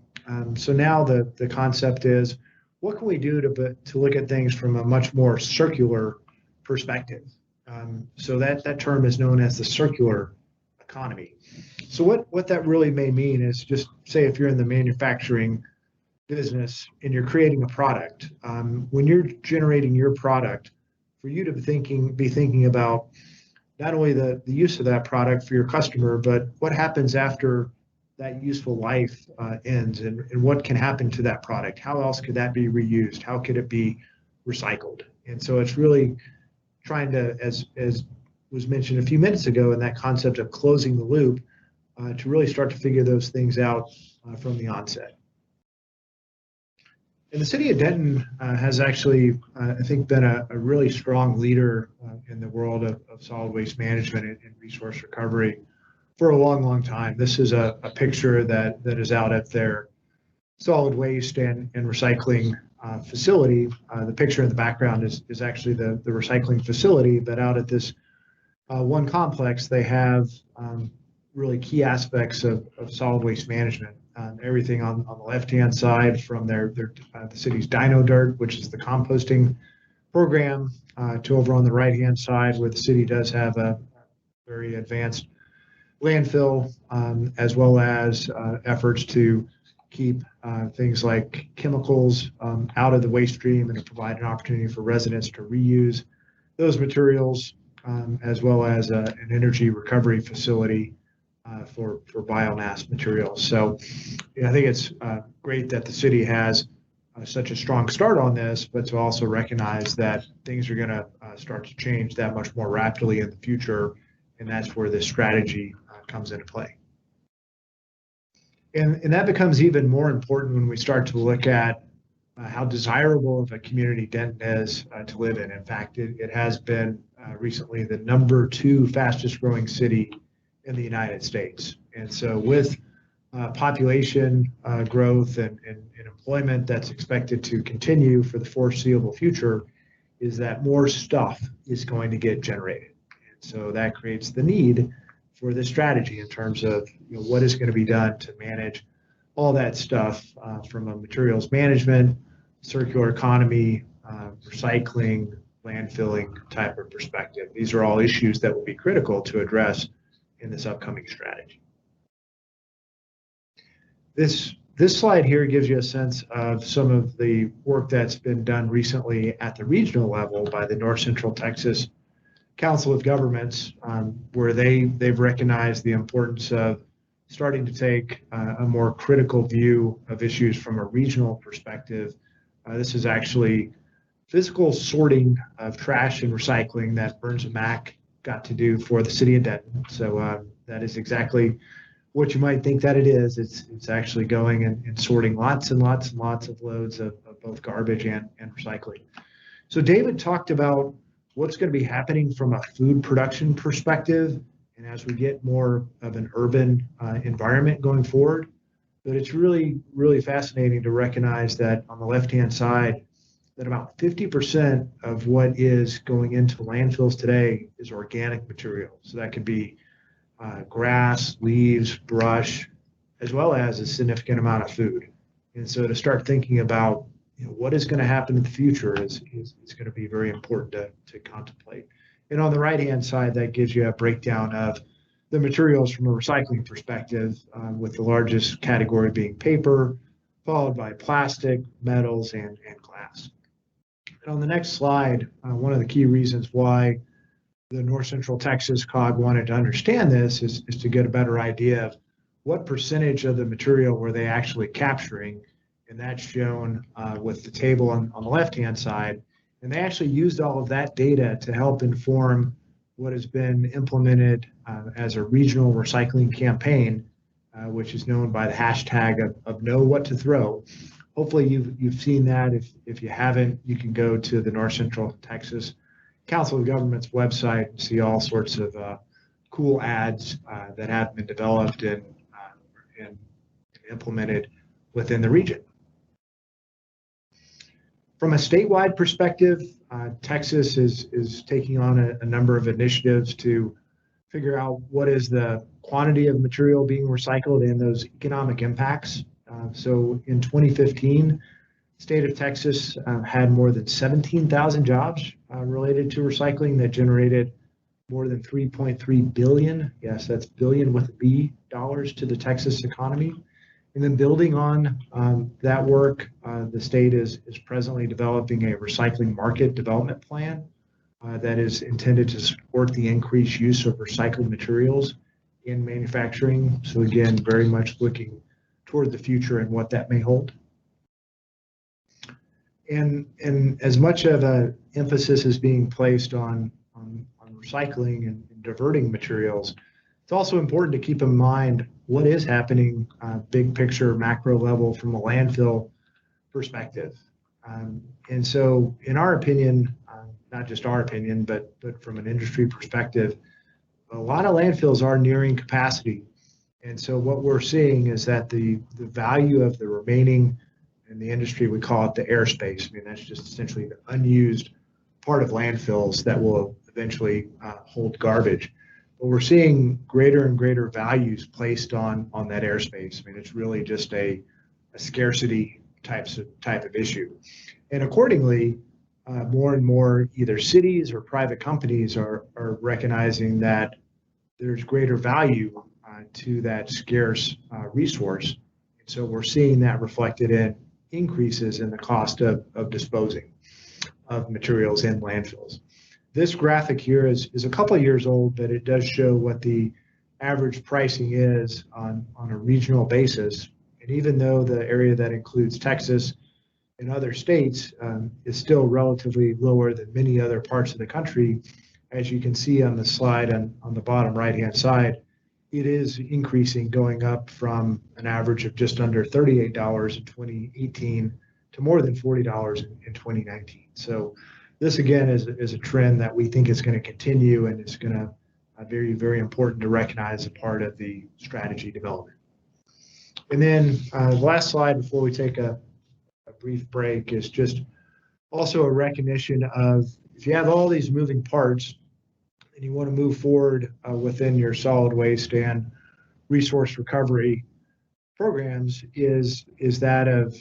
So now the concept is, what can we do to look at things from a much more circular perspective? So that term is known as the circular economy. So what that really may mean is, just say if you're in the manufacturing business and you're creating a product, when you're generating your product, for you to be thinking about not only the use of that product for your customer, but what happens after that useful life ends, and what can happen to that product. How else could that be reused? How could it be recycled? And so it's really trying to, as was mentioned a few minutes ago, in that concept of closing the loop, to really start to figure those things out from the onset. And the city of Denton has actually, I think, been a really strong leader in the world of solid waste management and resource recovery for a long, long time. This is a picture that is out at their solid waste and recycling facility. The picture in the background is actually the recycling facility, but out at this one complex, they have really key aspects of solid waste management. Everything on the left-hand side from the city's Dino Dirt, which is the composting program, to over on the right-hand side where the city does have a very advanced landfill, as well as efforts to keep things like chemicals out of the waste stream and to provide an opportunity for residents to reuse those materials, as well as an energy recovery facility for biomass materials. So I think it's great that the city has such a strong start on this, but to also recognize that things are going to start to change that much more rapidly in the future, and that's where this strategy comes into play. And that becomes even more important when we start to look at how desirable of a community Denton is to live in. In fact, it has been recently the #2 fastest growing city in the United States. And so with population growth and employment that's expected to continue for the foreseeable future, is that more stuff is going to get generated. And so that creates the need for this strategy in terms of what is going to be done to manage all that stuff from a materials management, circular economy, recycling, landfilling type of perspective. These are all issues that will be critical to address in this upcoming strategy. This slide here gives you a sense of some of the work that's been done recently at the regional level by the North Central Texas Council of Governments, where they've recognized the importance of starting to take a more critical view of issues from a regional perspective. This is actually physical sorting of trash and recycling that Burns and Mac got to do for the city of Denton. So that is exactly what you might think that it is. It's actually going and sorting lots and lots and lots of loads of both garbage and recycling. So David talked about what's going to be happening from a food production perspective, and as we get more of an urban environment going forward. But it's really, really fascinating to recognize that on the left-hand side, that about 50% of what is going into landfills today is organic material. So that could be grass, leaves, brush, as well as a significant amount of food. And so to start thinking about what is going to happen in the future is going to be very important to contemplate. And on the right-hand side, that gives you a breakdown of the materials from a recycling perspective, with the largest category being paper, followed by plastic, metals, and glass. And on the next slide, one of the key reasons why the North Central Texas COG wanted to understand this is to get a better idea of what percentage of the material were they actually capturing. And that's shown with the table on the left-hand side. And they actually used all of that data to help inform what has been implemented as a regional recycling campaign, which is known by the hashtag of Know What to Throw. Hopefully you've seen that. If you haven't, you can go to the North Central Texas Council of Governments website and see all sorts of cool ads that have been developed and implemented within the region. From a statewide perspective, Texas is taking on a number of initiatives to figure out what is the quantity of material being recycled and those economic impacts. So in 2015, the state of Texas had more than 17,000 jobs related to recycling that generated more than 3.3 billion, yes, that's billion with a B, dollars to the Texas economy. And then building on that work, the state is presently developing a recycling market development plan that is intended to support the increased use of recycled materials in manufacturing. So again, very much looking toward the future and what that may hold. And as much of an emphasis is being placed on recycling and diverting materials, it's also important to keep in mind what is happening big picture, macro level from a landfill perspective. And so in our opinion, not just our opinion, but from an industry perspective, a lot of landfills are nearing capacity. And so what we're seeing is that the value of the remaining, in the industry we call it the airspace. I mean, that's just essentially the unused part of landfills that will eventually hold garbage. But we're seeing greater and greater values placed on that airspace. I mean, it's really just a scarcity type of issue. And accordingly, more and more either cities or private companies are recognizing that there's greater value to that scarce resource. And so we're seeing that reflected in increases in the cost of disposing of materials in landfills. This graphic here is a couple of years old, but it does show what the average pricing is on a regional basis. And even though the area that includes Texas and other states is still relatively lower than many other parts of the country, as you can see on the slide on the bottom right-hand side, it is increasing, going up from an average of just under $38 in 2018 to more than $40 in 2019. So this again is a trend that we think is going to continue, and it's going to very, very important to recognize as a part of the strategy development. And then the last slide before we take a brief break is just also a recognition of, if you have all these moving parts and you want to move forward within your solid waste and resource recovery programs, is that of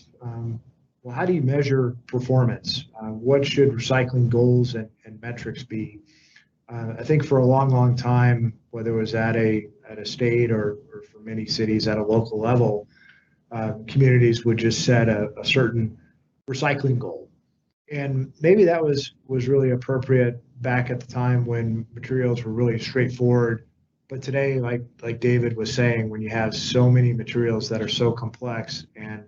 well, how do you measure performance? What should recycling goals and metrics be? I think for a long time, whether it was at a state or for many cities at a local level, communities would just set a certain recycling goal. And maybe that was really appropriate back at the time when materials were really straightforward. But today, like David was saying, when you have so many materials that are so complex and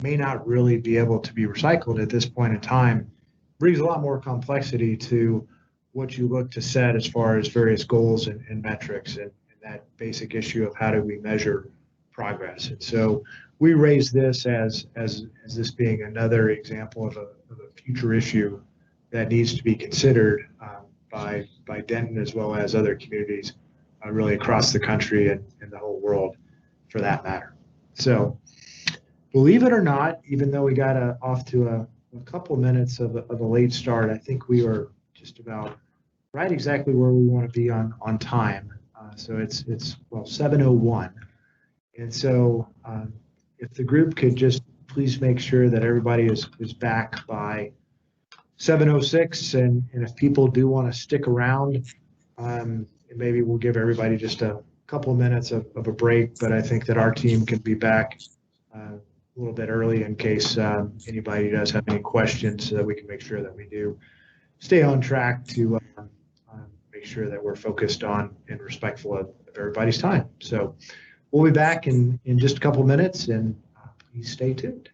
may not really be able to be recycled at this point in time, brings a lot more complexity to what you look to set as far as various goals and metrics, and that basic issue of how do we measure progress. And so we raise this as this being another example of a future issue that needs to be considered by Denton as well as other communities really across the country and the whole world for that matter. So believe it or not, even though we got off to a couple of minutes of a late start, I think we were just about right exactly where we want to be on time. So it's 7:01. And so if the group could just please make sure that everybody is back by 7:06, and if people do want to stick around, maybe we'll give everybody just a couple of minutes of a break, but I think that our team can be back a little bit early in case anybody does have any questions, so that we can make sure that we do stay on track to make sure that we're focused on and respectful of everybody's time. So we'll be back in just a couple of minutes, and please stay tuned.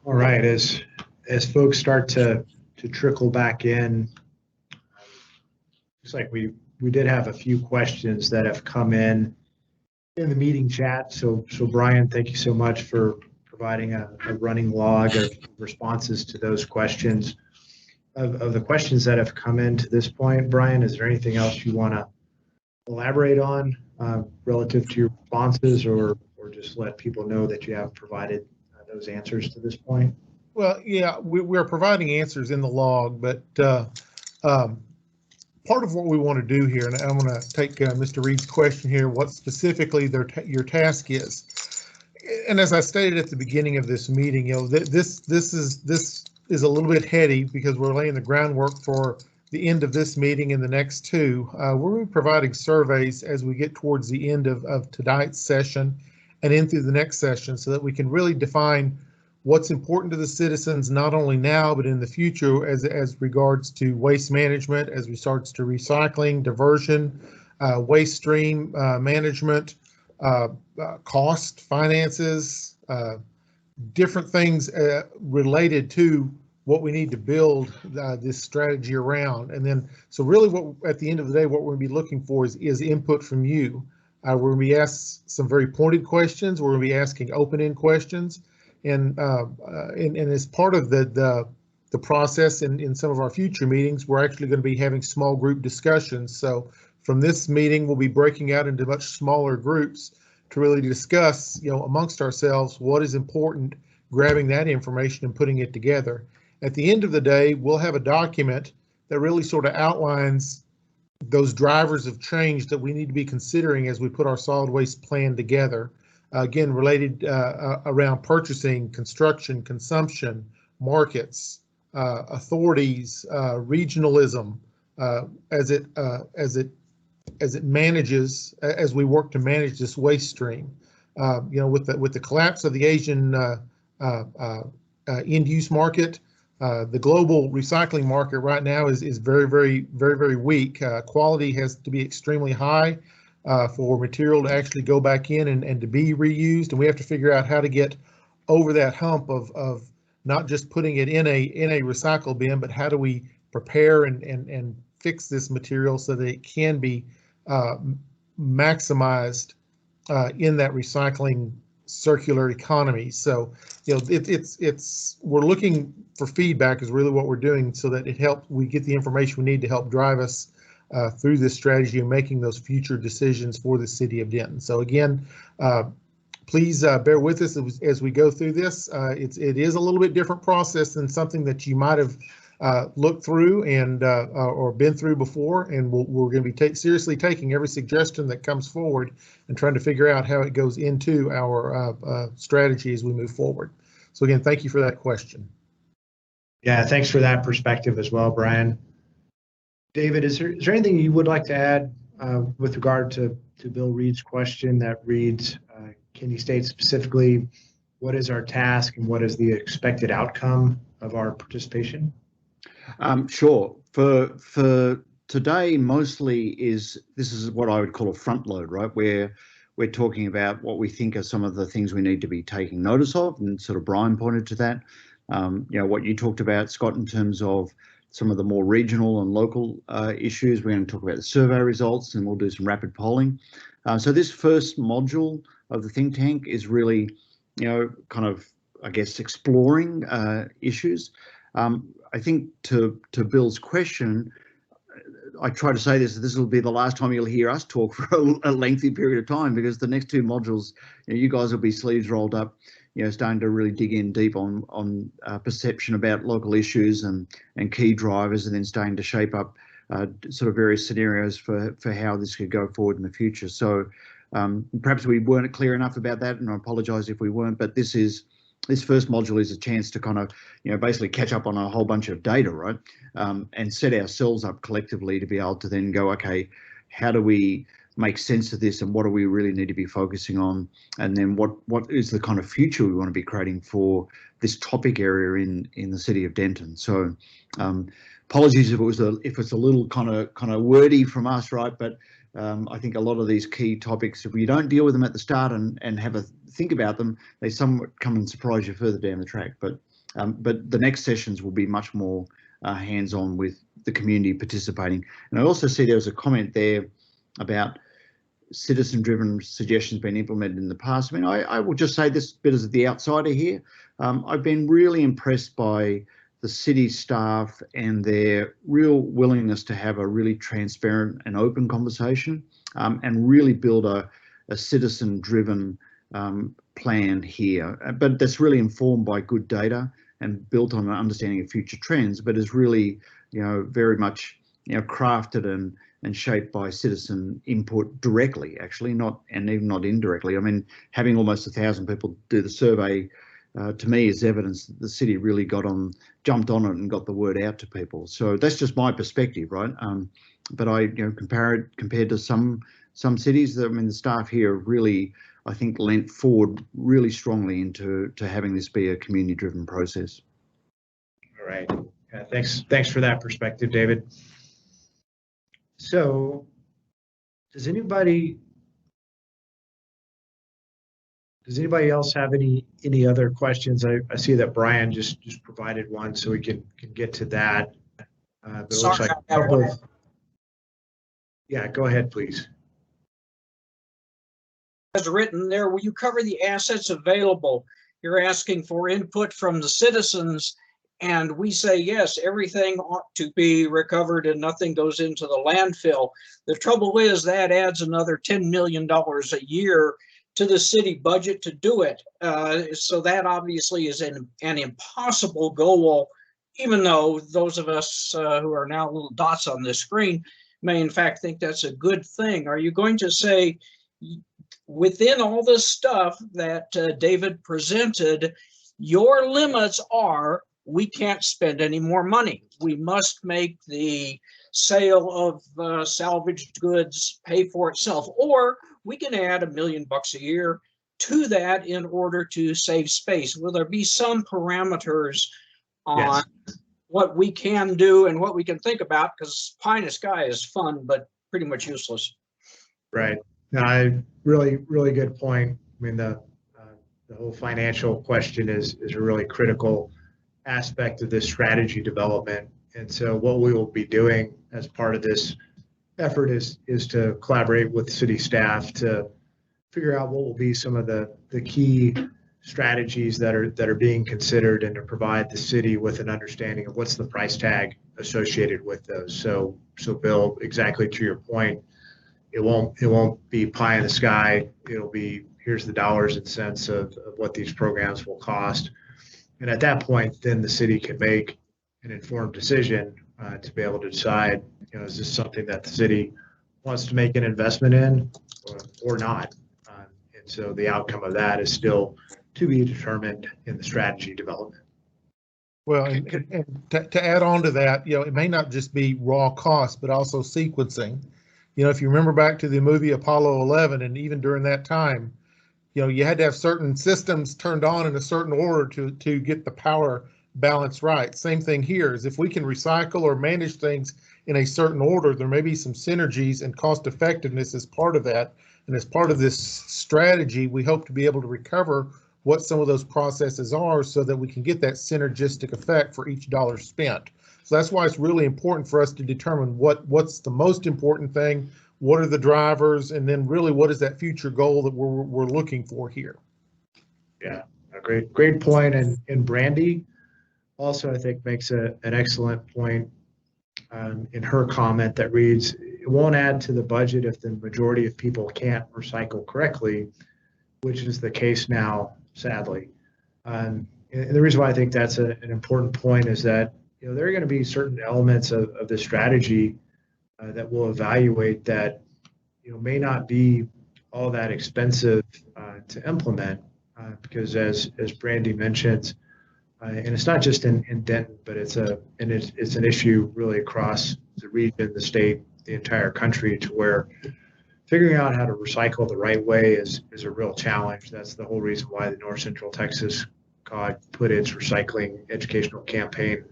All right, as folks start to trickle back in, looks like we did have a few questions that have come in the meeting chat. So Brian, thank you so much for providing a running log of responses to those questions. Of the questions that have come in to this point, Brian, is there anything else you want to elaborate on relative to your responses, or just let people know that you have provided those answers to this point? Well, yeah, we're providing answers in the log, but part of what we want to do here, and I'm going to take Mr. Reed's question here, what specifically your task is. And as I stated at the beginning of this meeting, this is a little bit heady because we're laying the groundwork for the end of this meeting and the next two. We're providing surveys as we get towards the end of tonight's session and into the next session, so that we can really define what's important to the citizens, not only now, but in the future, as regards to waste management, as regards to recycling, diversion, waste stream management, cost, finances, different things related to what we need to build this strategy around. And then, so really what, at the end of the day, what we're gonna be looking for is input from you. We're gonna be asked some very pointed questions. We're gonna be asking open-end questions. And as part of the process in some of our future meetings, we're actually going to be having small group discussions. So from this meeting, we'll be breaking out into much smaller groups to really discuss, amongst ourselves, what is important, grabbing that information and putting it together. At the end of the day, we'll have a document that really sort of outlines those drivers of change that we need to be considering as we put our solid waste plan together. Again, related around purchasing, construction, consumption, markets, authorities, regionalism, as it manages, as we work to manage this waste stream. With the collapse of the Asian end-use market, the global recycling market right now is very, very, very, very weak. Quality has to be extremely high for material to actually go back in and to be reused, and we have to figure out how to get over that hump of not just putting it in a recycle bin, but how do we prepare and fix this material so that it can be maximized in that recycling circular economy. So we're looking for feedback is really what we're doing, so that we get the information we need to help drive us through this strategy and making those future decisions for the city of Denton. So again, please bear with us as we go through this. It is a little bit different process than something that you might have looked through and or been through before, and we're going to be seriously taking every suggestion that comes forward and trying to figure out how it goes into our strategy as we move forward. So again, thank you for that question. Yeah, thanks for that perspective as well, Brian. David, is there anything you would like to add with regard to Bill Reed's question that reads, can you state specifically what is our task and what is the expected outcome of our participation? Sure. For today, mostly this is what I would call a front load, right? Where we're talking about what we think are some of the things we need to be taking notice of, and sort of Brian pointed to that. What you talked about, Scott, in terms of some of the more regional and local issues. We're going to talk about the survey results, and we'll do some rapid polling. So this first module of the think tank is really, kind of, I guess, exploring issues. I think to Bill's question, I try to say this will be the last time you'll hear us talk for a lengthy period of time, because the next two modules, you guys will be sleeves rolled up, starting to really dig in deep on perception about local issues and key drivers, and then starting to shape up sort of various scenarios for how this could go forward in the future. So perhaps we weren't clear enough about that, and I apologise if we weren't, but this first module is a chance to kind of, basically catch up on a whole bunch of data, right? And set ourselves up collectively to be able to then go, okay, how do we make sense of this, and what do we really need to be focusing on? And then what is the kind of future we want to be creating for this topic area in the city of Denton? So apologies if it's a little kind of wordy from us, right? But I think a lot of these key topics, if you don't deal with them at the start and have a think about them, they somewhat come and surprise you further down the track. But But the next sessions will be much more hands-on with the community participating. And I also see there was a comment there about citizen-driven suggestions being implemented in the past. I mean, I will just say this bit as the outsider here. I've been really impressed by the city staff and their real willingness to have a really transparent and open conversation, and really build a citizen-driven plan here. But that's really informed by good data and built on an understanding of future trends, but is really, very much, crafted and shaped by citizen input directly, actually, even not indirectly. I mean, having almost 1,000 people do the survey, to me, is evidence that the city really jumped on it and got the word out to people. So that's just my perspective, right? But I, compared to some cities, I mean, the staff here really, I think, leant forward really strongly into having this be a community-driven process. All right. Thanks for that perspective, David. So, does anybody else have any other questions? I see that Brian just provided one, so we can get to that. But it looks like a couple of, yeah, go ahead, please. As written there, will you cover the assets available? You're asking for input from the citizens, and we say yes, everything ought to be recovered and nothing goes into the landfill. The trouble is that adds another $10 million a year to the city budget to do it. So that obviously is an impossible goal, even though those of us who are now little dots on this screen may in fact think that's a good thing. Are you going to say, within all this stuff that David presented, your limits are, we can't spend any more money. We must make the sale of salvaged goods pay for itself, or we can add $1 million a year to that in order to save space. Will there be some parameters on what we can do and what we can think about? Because pie in the sky is fun, but pretty much useless. Right. No, really good point. I mean, the whole financial question is a really critical aspect of this strategy development. And so what we will be doing as part of this effort is to collaborate with city staff to figure out what will be some of the key strategies that are being considered, and to provide the city with an understanding of what's the price tag associated with those. So Bill, exactly to your point, it won't be pie in the sky. It'll be, here's the dollars and cents of what these programs will cost. And at that point, then the city can make an informed decision to be able to decide, is this something that the city wants to make an investment in or not? And so the outcome of that is still to be determined in the strategy development. Well, and to add on to that, it may not just be raw cost, but also sequencing. If you remember back to the movie Apollo 11, and even during that time, you had to have certain systems turned on in a certain order to get the power balance right. Same thing here is, if we can recycle or manage things in a certain order, there may be some synergies and cost effectiveness as part of that. And as part of this strategy, we hope to be able to recover what some of those processes are so that we can get that synergistic effect for each dollar spent. So that's why it's really important for us to determine what's the most important thing, what are the drivers, and then really what is that future goal that we're looking for here. Yeah, a great point. And Brandy also, I think, makes an excellent point in her comment that reads, it won't add to the budget if the majority of people can't recycle correctly, which is the case now, sadly. And the reason why I think that's an important point is that there are going to be certain elements of the strategy that we'll evaluate that may not be all that expensive to implement, because as Brandy mentioned, and it's not just in Denton, but it's an issue really across the region, the state, the entire country, to where figuring out how to recycle the right way is a real challenge. That's the whole reason why the North Central Texas COG put its recycling educational campaign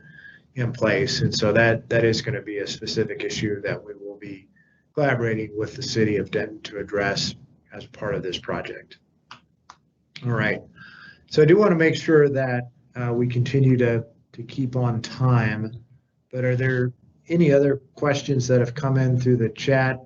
in place. And so that is going to be a specific issue that we will be collaborating with the city of Denton to address as part of this project. All right. So I do want to make sure that we continue to keep on time. But are there any other questions that have come in through the chat,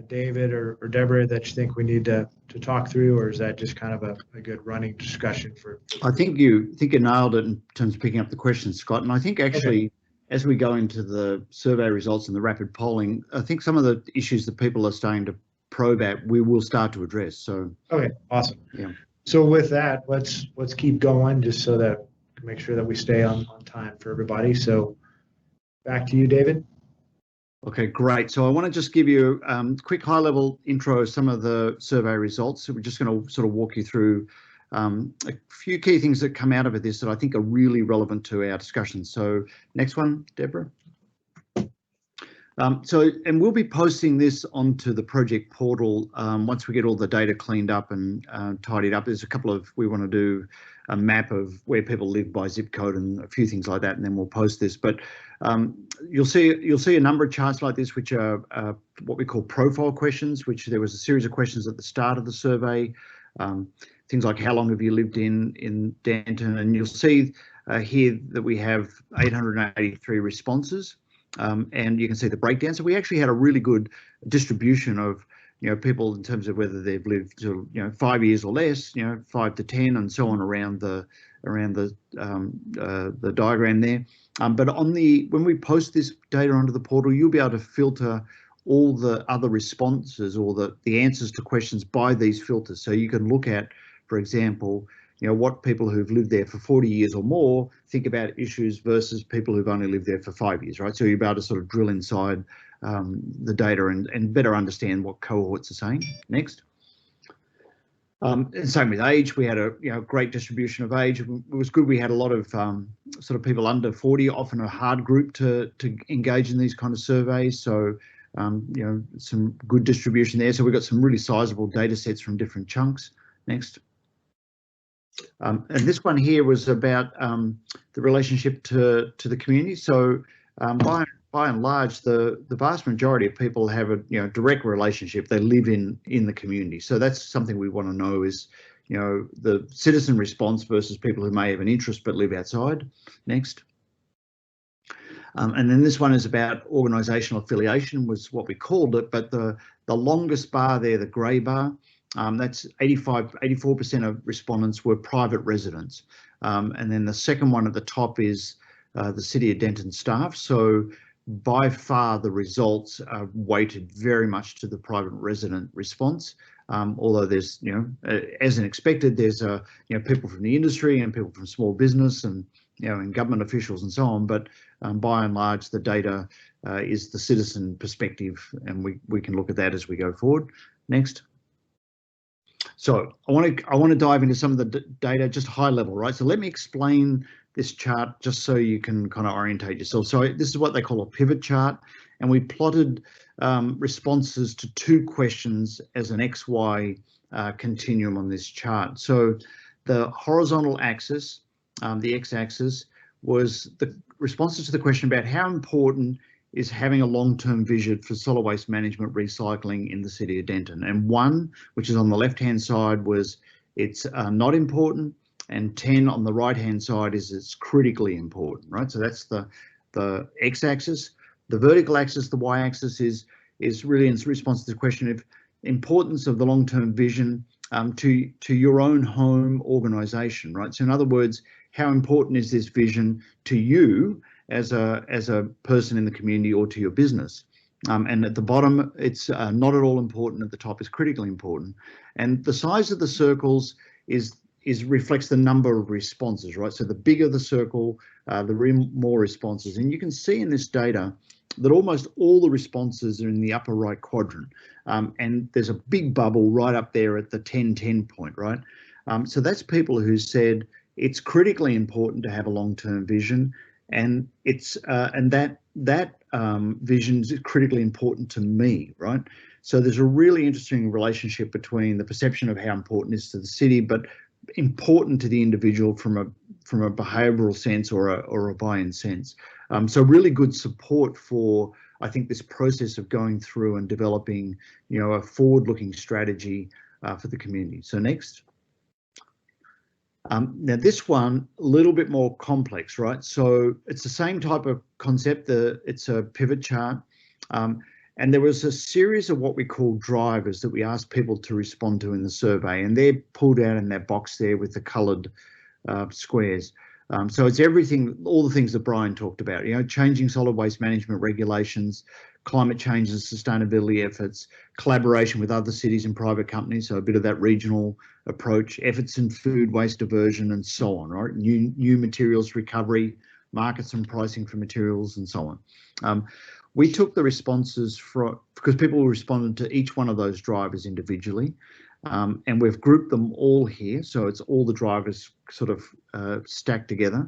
David or Deborah, that you think we need to talk through, or is that just kind of a good running discussion for? I think you nailed it in terms of picking up the question, Scott. And I think actually, as we go into the survey results and the rapid polling, I think some of the issues that people are starting to probe at, we will start to address. So okay, awesome. Yeah. So with that, let's keep going just so that make sure that we stay on time for everybody. So back to you, David. Okay, great. So I want to just give you a quick high-level intro of some of the survey results. So we're just going to sort of walk you through a few key things that come out of this that I think are really relevant to our discussion. So next one, Deborah. And we'll be posting this onto the project portal once we get all the data cleaned up and tidied up. There's a couple of, we want to do a map of where people live by zip code and a few things like that, and then we'll post this. But you'll see a number of charts like this, which are what we call profile questions, which there was a series of questions at the start of the survey. Things like how long have you lived in Denton, and you'll see here that we have 883 responses. And you can see the breakdown. So we actually had a really good distribution of, people in terms of whether they've lived, 5 years or less, 5 to 10, and so on around the diagram there. But when we post this data onto the portal, you'll be able to filter all the other responses or the answers to questions by these filters. So you can look at, for example, what people who've lived there for 40 years or more think about issues versus people who've only lived there for 5 years, right? So you'll be able to sort of drill inside the data and better understand what cohorts are saying. Next. And same with age. We had a great distribution of age. It was good. We had a lot of sort of people under 40, often a hard group to engage in these kind of surveys. So some good distribution there. So we've got some really sizable data sets from different chunks. Next. And this one here was about the relationship to the community. So by and large, the vast majority of people have a direct relationship. They live in the community. So that's something we want to know is the citizen response versus people who may have an interest but live outside. Next. And then this one is about organisational affiliation, was what we called it, but the longest bar there, the grey bar, that's 84% of respondents were private residents. And then the second one at the top is the City of Denton staff. So by far the results are weighted very much to the private resident response. Although there's, as expected, there's people from the industry and people from small business and and government officials and so on. But by and large, the data is the citizen perspective, and we can look at that as we go forward. Next. So I want to dive into some of the data, just high level, right? So let me explain this chart just so you can kind of orientate yourself. So this is what they call a pivot chart, and we plotted responses to two questions as an XY continuum on this chart. So the horizontal axis, the x-axis, was the responses to the question about how important is having a long-term vision for solid waste management recycling in the City of Denton. And 1, which is on the left-hand side, was it's not important, and 10 on the right-hand side is it's critically important, right? So that's the x-axis. The vertical axis, the y-axis, is really in response to the question of importance of the long-term vision to your own home organisation, right? So in other words, how important is this vision to you as a person in the community or to your business? And at the bottom, it's not at all important. At the top is critically important. And the size of the circles reflects the number of responses, right? So the bigger the circle, the more responses. And you can see in this data that almost all the responses are in the upper right quadrant. And there's a big bubble right up there at the 10-10 point, right? So that's people who said it's critically important to have a long-term vision, and it's that vision is critically important to me, right? So there's a really interesting relationship between the perception of how important it is to the city, but important to the individual from a behavioural sense or a buy-in sense. So really good support for, I think, this process of going through and developing, a forward-looking strategy for the community. So next. Now this one, a little bit more complex, right? So it's the same type of concept. It's a pivot chart. And there was a series of what we call drivers that we asked people to respond to in the survey, and they're pulled out in that box there with the coloured squares. So it's everything, all the things that Brian talked about, you know, changing solid waste management regulations, climate change and sustainability efforts, collaboration with other cities and private companies, so a bit of that regional approach, efforts in food waste diversion and so on, right? New materials recovery, markets and pricing for materials and so on. We took the responses because people responded to each one of those drivers individually, and we've grouped them all here. So it's all the drivers sort of stacked together.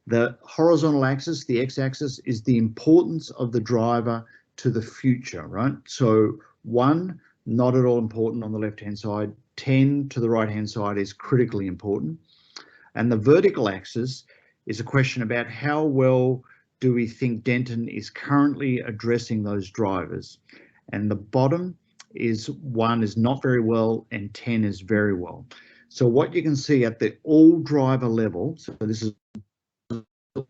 The horizontal axis, the x-axis, is the importance of the driver to the future, right? So 1, not at all important on the left-hand side. 10 to the right-hand side is critically important. And the vertical axis is a question about how well do we think Denton is currently addressing those drivers. And the bottom is 1 is not very well and 10 is very well. So what you can see at the all driver level, so this is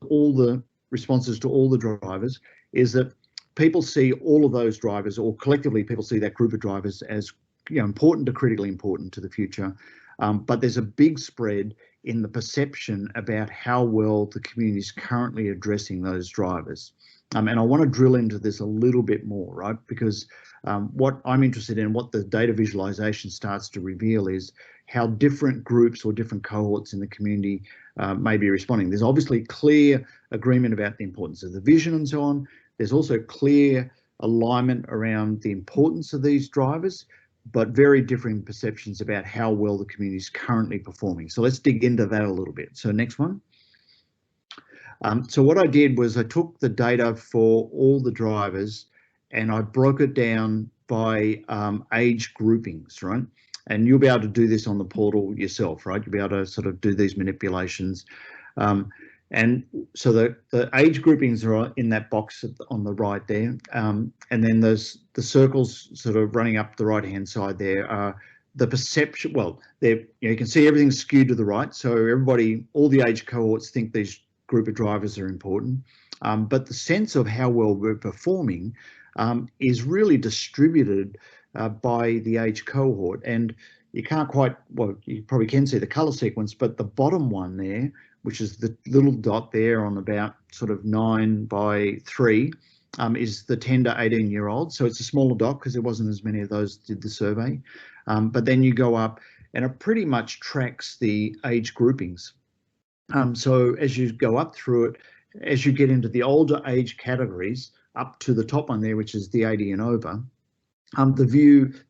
all the responses to all the drivers, is that people see all of those drivers, or collectively people see that group of drivers as, you know, important to critically important to the future. But there's a big spread in the perception about how well the community is currently addressing those drivers. And I want to drill into this a little bit more, right? Because what I'm interested in, what the data visualization starts to reveal, is how different groups or different cohorts in the community may be responding. There's obviously clear agreement about the importance of the vision and so on. There's also clear alignment around the importance of these drivers, but very differing perceptions about how well the community is currently performing. So let's dig into that a little bit. So next one. So what I did was I took the data for all the drivers and I broke it down by age groupings, right? And you'll be able to do this on the portal yourself, right? You'll be able to sort of do these manipulations. And so the age groupings are in that box on the right there. And then there's the circles sort of running up the right-hand side there are the perception. Well, you can see everything's skewed to the right. So everybody, all the age cohorts think these group of drivers are important. But the sense of how well we're performing is really distributed by the age cohort. And you can't quite, well, you probably can see the color sequence, but the bottom one there, which is the little dot there on about sort of 9/3, is the 10 to 18-year-old. So it's a smaller dot because there wasn't as many of those did the survey. But then you go up and it pretty much tracks the age groupings. So as you go up through it, as you get into the older age categories, up to the top one there, which is the 80 and over, the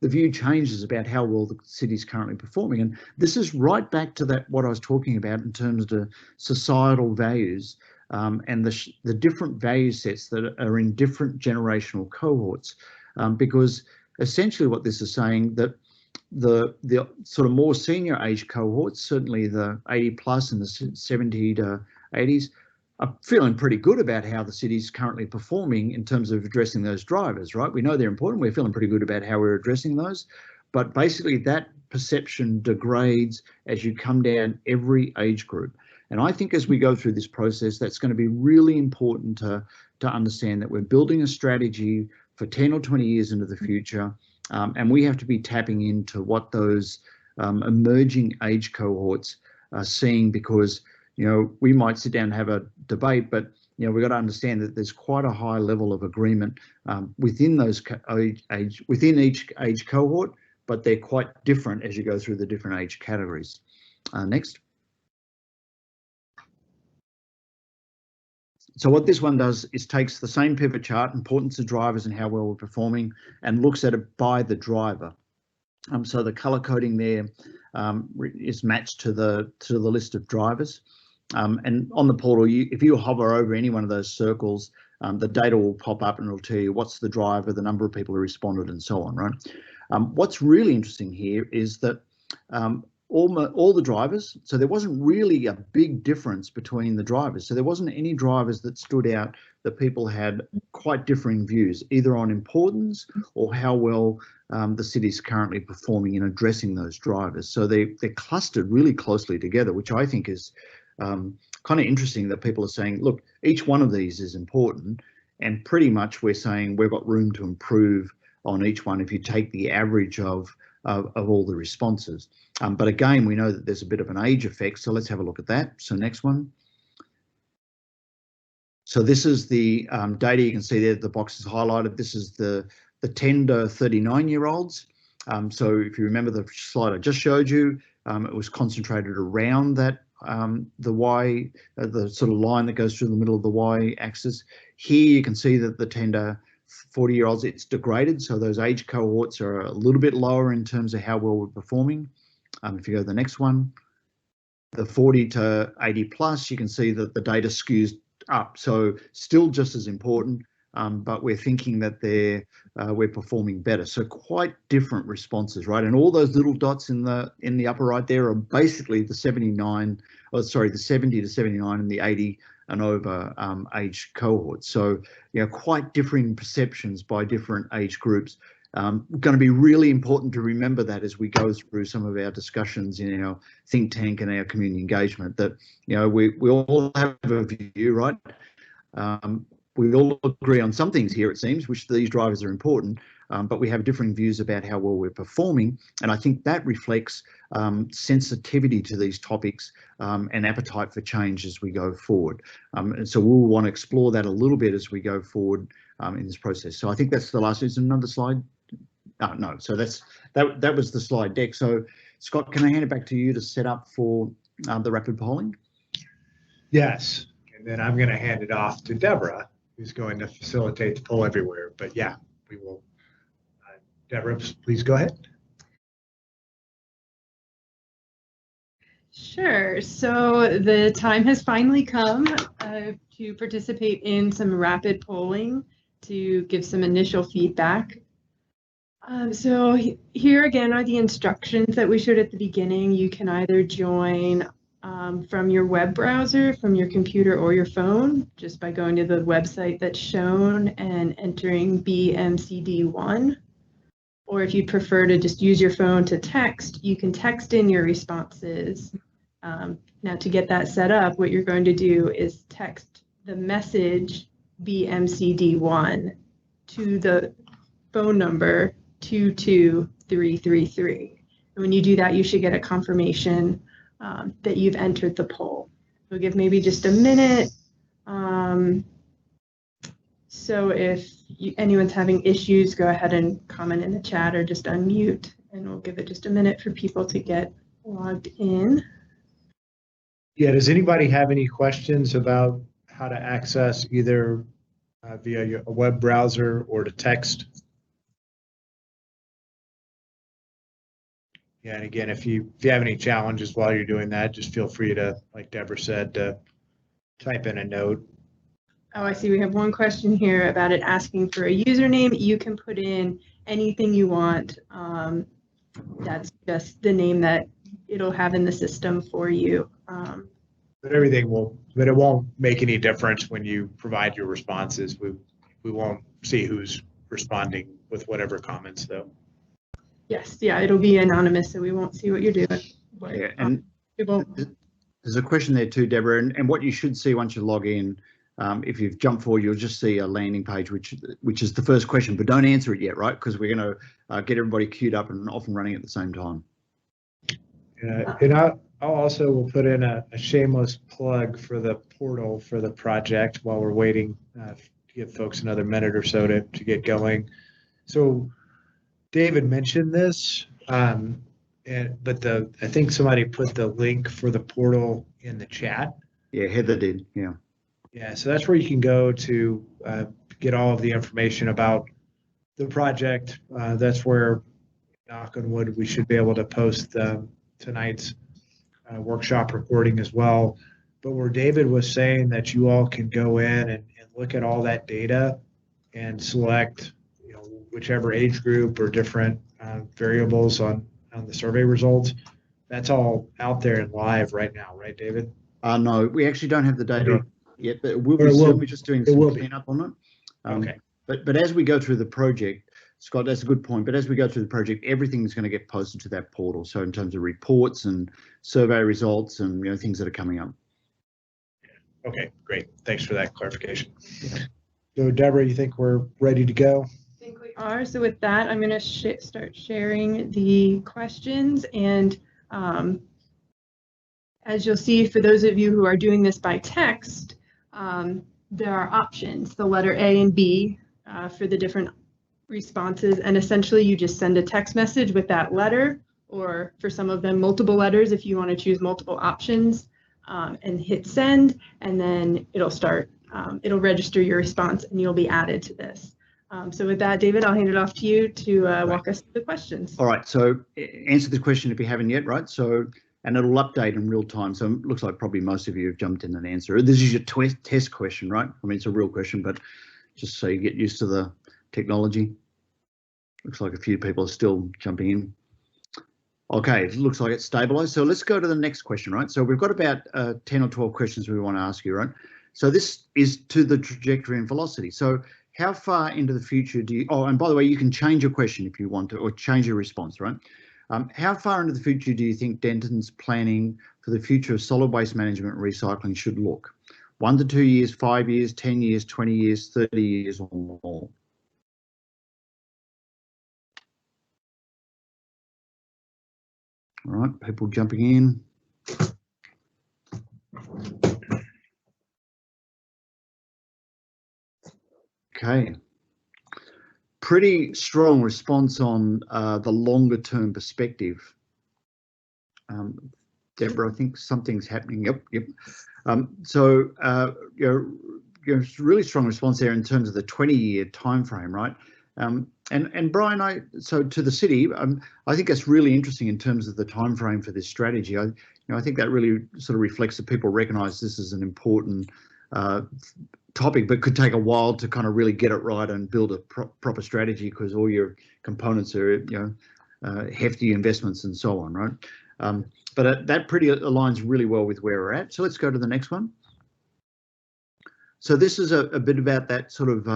view changes about how well the city's currently performing. And this is right back to that what I was talking about in terms of the societal values and the different value sets that are in different generational cohorts, because essentially what this is saying that the sort of more senior age cohorts, certainly the 80 plus and the 70 to 80s, are feeling pretty good about how the city's currently performing in terms of addressing those drivers, right? We know they're important. We're feeling pretty good about how we're addressing those. But basically that perception degrades as you come down every age group. And I think as we go through this process, that's going to be really important to understand that we're building a strategy for 10 or 20 years into the future. And we have to be tapping into what those emerging age cohorts are seeing, because we might sit down and have a debate, but we've got to understand that there's quite a high level of agreement within those within each age cohort, but they're quite different as you go through the different age categories. Next. So what this one does is takes the same pivot chart, importance of drivers and how well we're performing, and looks at it by the driver. So the color coding there is matched to the list of drivers. And on the portal, if you hover over any one of those circles, the data will pop up and it'll tell you what's the driver, the number of people who responded, and so on, right? What's really interesting here is that all the drivers. So there wasn't really a big difference between the drivers. So there wasn't any drivers that stood out that people had quite differing views, either on importance or how well the city's currently performing in addressing those drivers. So they're clustered really closely together, which I think is kind of interesting, that people are saying, look, each one of these is important, and pretty much we're saying we've got room to improve on each one if you take the average of all the responses. But again, we know that there's a bit of an age effect, so let's have a look at that. So next one. So this is the data. You can see there the box is highlighted. This is the 10 to 39-year-olds. So if you remember the slide I just showed you, it was concentrated around that the Y, the sort of line that goes through the middle of the Y axis. Here you can see that the 10 to 40-year-olds, it's degraded. So those age cohorts are a little bit lower in terms of how well we're performing. If you go to the next one, the 40 to 80 plus, you can see that the data skews up. So still just as important, but we're thinking that we're performing better. So quite different responses, right? And all those little dots in the upper right there are basically the 70 to 79 and the 80 and over age cohorts. So, you know, quite differing perceptions by different age groups. Going to be really important to remember that as we go through some of our discussions in our think tank and our community engagement, that, you know, we all have a view, right? We all agree on some things here, it seems, which these drivers are important, but we have differing views about how well we're performing. And I think that reflects sensitivity to these topics and appetite for change as we go forward. And so we'll want to explore that a little bit as we go forward in this process. So I think that's the last. Is there another slide? No. So that was the slide deck. So Scott, can I hand it back to you to set up for the rapid polling? Yes, and then I'm going to hand it off to Deborah, who's going to facilitate the poll everywhere. But yeah, we will. Deborah, please go ahead. Sure. So the time has finally come to participate in some rapid polling to give some initial feedback. So here again are the instructions that we showed at the beginning. You can either join from your web browser, from your computer or your phone, just by going to the website that's shown and entering BMCD1. Or if you'd prefer to just use your phone to text, you can text in your responses. Now to get that set up, what you're going to do is text the message BMCD1 to the phone number 22333. And when you do that, you should get a confirmation that you've entered the poll. We'll give maybe just a minute. So if anyone's having issues, go ahead and comment in the chat or just unmute, and we'll give it just a minute for people to get logged in. Yeah, does anybody have any questions about how to access either via a web browser or to text? Yeah, and again, if you have any challenges while you're doing that, just feel free to, like Deborah said, to type in a note. Oh, I see we have one question here about it asking for a username. You can put in anything you want. That's just the name that it'll have in the system for you. But it won't make any difference when you provide your responses. We won't see who's responding with whatever comments though. Yes, yeah, it'll be anonymous, so we won't see what you're doing. But, Yeah, and there's a question there too, Deborah, and what you should see once you log in, if you've jumped forward, you'll just see a landing page, which is the first question, but don't answer it yet, right? Because we're going to get everybody queued up and off and running at the same time. And I'll also will put in a shameless plug for the portal for the project while we're waiting to give folks another minute or so to get going. So David mentioned this, but I think somebody put the link for the portal in the chat. Yeah, Heather did. Yeah. Yeah, so that's where you can go to get all of the information about the project. That's where, knock on wood, we should be able to post tonight's workshop recording as well. But where David was saying that you all can go in and look at all that data and select, whichever age group or different variables on the survey results, that's all out there and live right now, right, David? No, we actually don't have the data Okay. yet, but we'll Or be it soon. will- We're just doing it some will be. cleanup on it. Okay. But as we go through the project, Scott, that's a good point. But as we go through the project, everything's going to get posted to that portal. So in terms of reports and survey results and things that are coming up. Okay, great. Thanks for that clarification. So Deborah, you think we're ready to go? I think we are. So with that, I'm going to start sharing the questions. And as you'll see, for those of you who are doing this by text, there are options, the letter A and B for the different responses. And essentially, you just send a text message with that letter, or for some of them, multiple letters if you want to choose multiple options, and hit send. And then it'll start, it'll register your response and you'll be added to this. So with that, David, I'll hand it off to you to walk us through the questions. All right, so answer the question if you haven't yet, right? So, and it'll update in real time. So it looks like probably most of you have jumped in and answered. This is your test question, right? I mean, it's a real question, but just so you get used to the technology. Looks like a few people are still jumping in. Okay, it looks like it's stabilized. So let's go to the next question, right? So we've got about 10 or 12 questions we want to ask you, right? So this is to the trajectory and velocity. So how far into the future do you, oh, and by the way, you can change your question if you want to, or change your response, right? How far into the future do you think Denton's planning for the future of solid waste management and recycling should look? 1 to 2 years, 5 years, 10 years, 20 years, 30 years or more? All right, people jumping in. Okay. Pretty strong response on the longer term perspective. Deborah, I think something's happening. Yep. So really strong response there in terms of the 20-year time frame, right? And Brian, so to the city, I think that's really interesting in terms of the time frame for this strategy. I think that really sort of reflects that people recognise this is an important topic, but could take a while to kind of really get it right and build a proper strategy, because all your components are hefty investments and so on, right? But that pretty aligns really well with where we're at. So let's go to the next one. So this is a bit about that sort of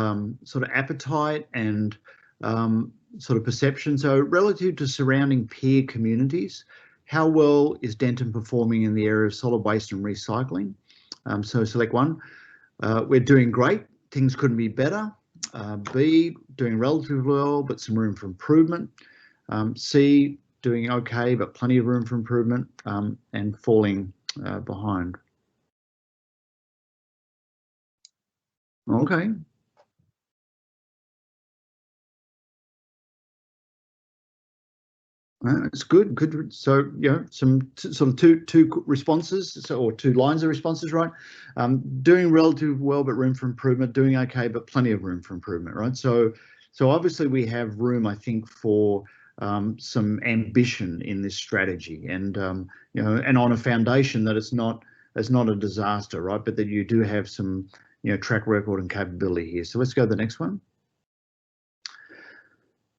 appetite and sort of perception. So relative to surrounding peer communities, how well is Denton performing in the area of solid waste and recycling? So select one. We're doing great. Things couldn't be better. B, doing relatively well, but some room for improvement. C, doing okay, but plenty of room for improvement, and falling behind. Okay. It's good. Good. So some sort of two responses, or two lines of responses, right? Doing relatively well, but room for improvement. Doing okay, but plenty of room for improvement, right? So obviously we have room, I think, for some ambition in this strategy, and and on a foundation that it's not a disaster, right? But that you do have some track record and capability here. So let's go to the next one.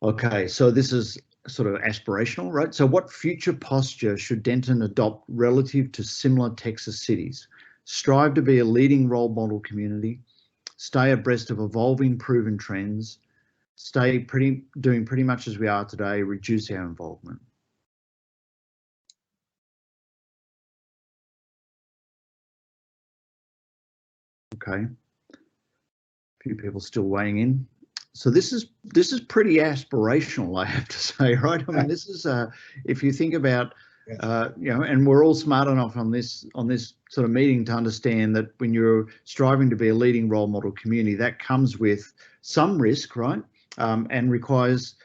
Okay, so this is sort of aspirational, right? So what future posture should Denton adopt relative to similar Texas cities? Strive to be a leading role model community, stay abreast of evolving proven trends, doing pretty much as we are today, reduce our involvement. Okay, a few people still weighing in. So this is pretty aspirational, I have to say, right? I mean, this is if you think about and we're all smart enough on this sort of meeting to understand that when you're striving to be a leading role model community, that comes with some risk, right? And requires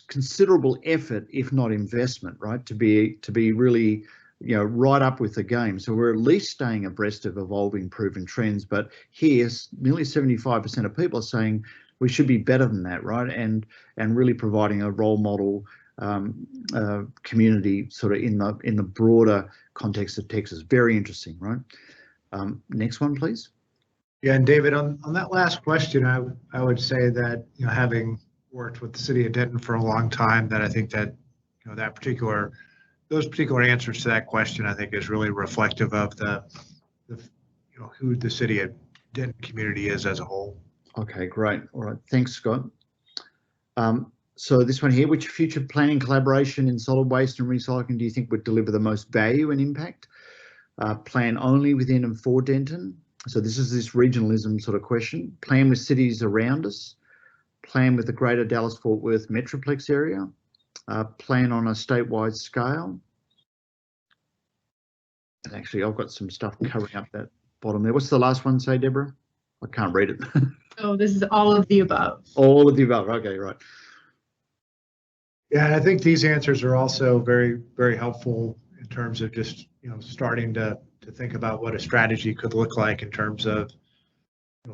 considerable effort, if not investment, right? To be really right up with the game. So we're at least staying abreast of evolving proven trends, but here nearly 75% of people are saying we should be better than that, right? And really providing a role model community sort of in the broader context of Texas. Very interesting, right? Next one, please. Yeah, and David, on that last question, I would say that having worked with the city of Denton for a long time, that I think that that particular those particular answers to that question, I think, is really reflective of the who the city of Denton community is as a whole. Okay, great. All right, thanks, Scott. So this one here, which future planning collaboration in solid waste and recycling do you think would deliver the most value and impact? Plan only within and for Denton. So this is this regionalism sort of question. Plan with cities around us. Plan with the greater Dallas-Fort Worth Metroplex area. Plan on a statewide scale. And actually, I've got some stuff covering up that bottom there. What's the last one say, Deborah? I can't read it. Oh, this is all of the above. All of the above. Okay, right. Yeah, and I think these answers are also very, very helpful in terms of just, starting to think about what a strategy could look like in terms of,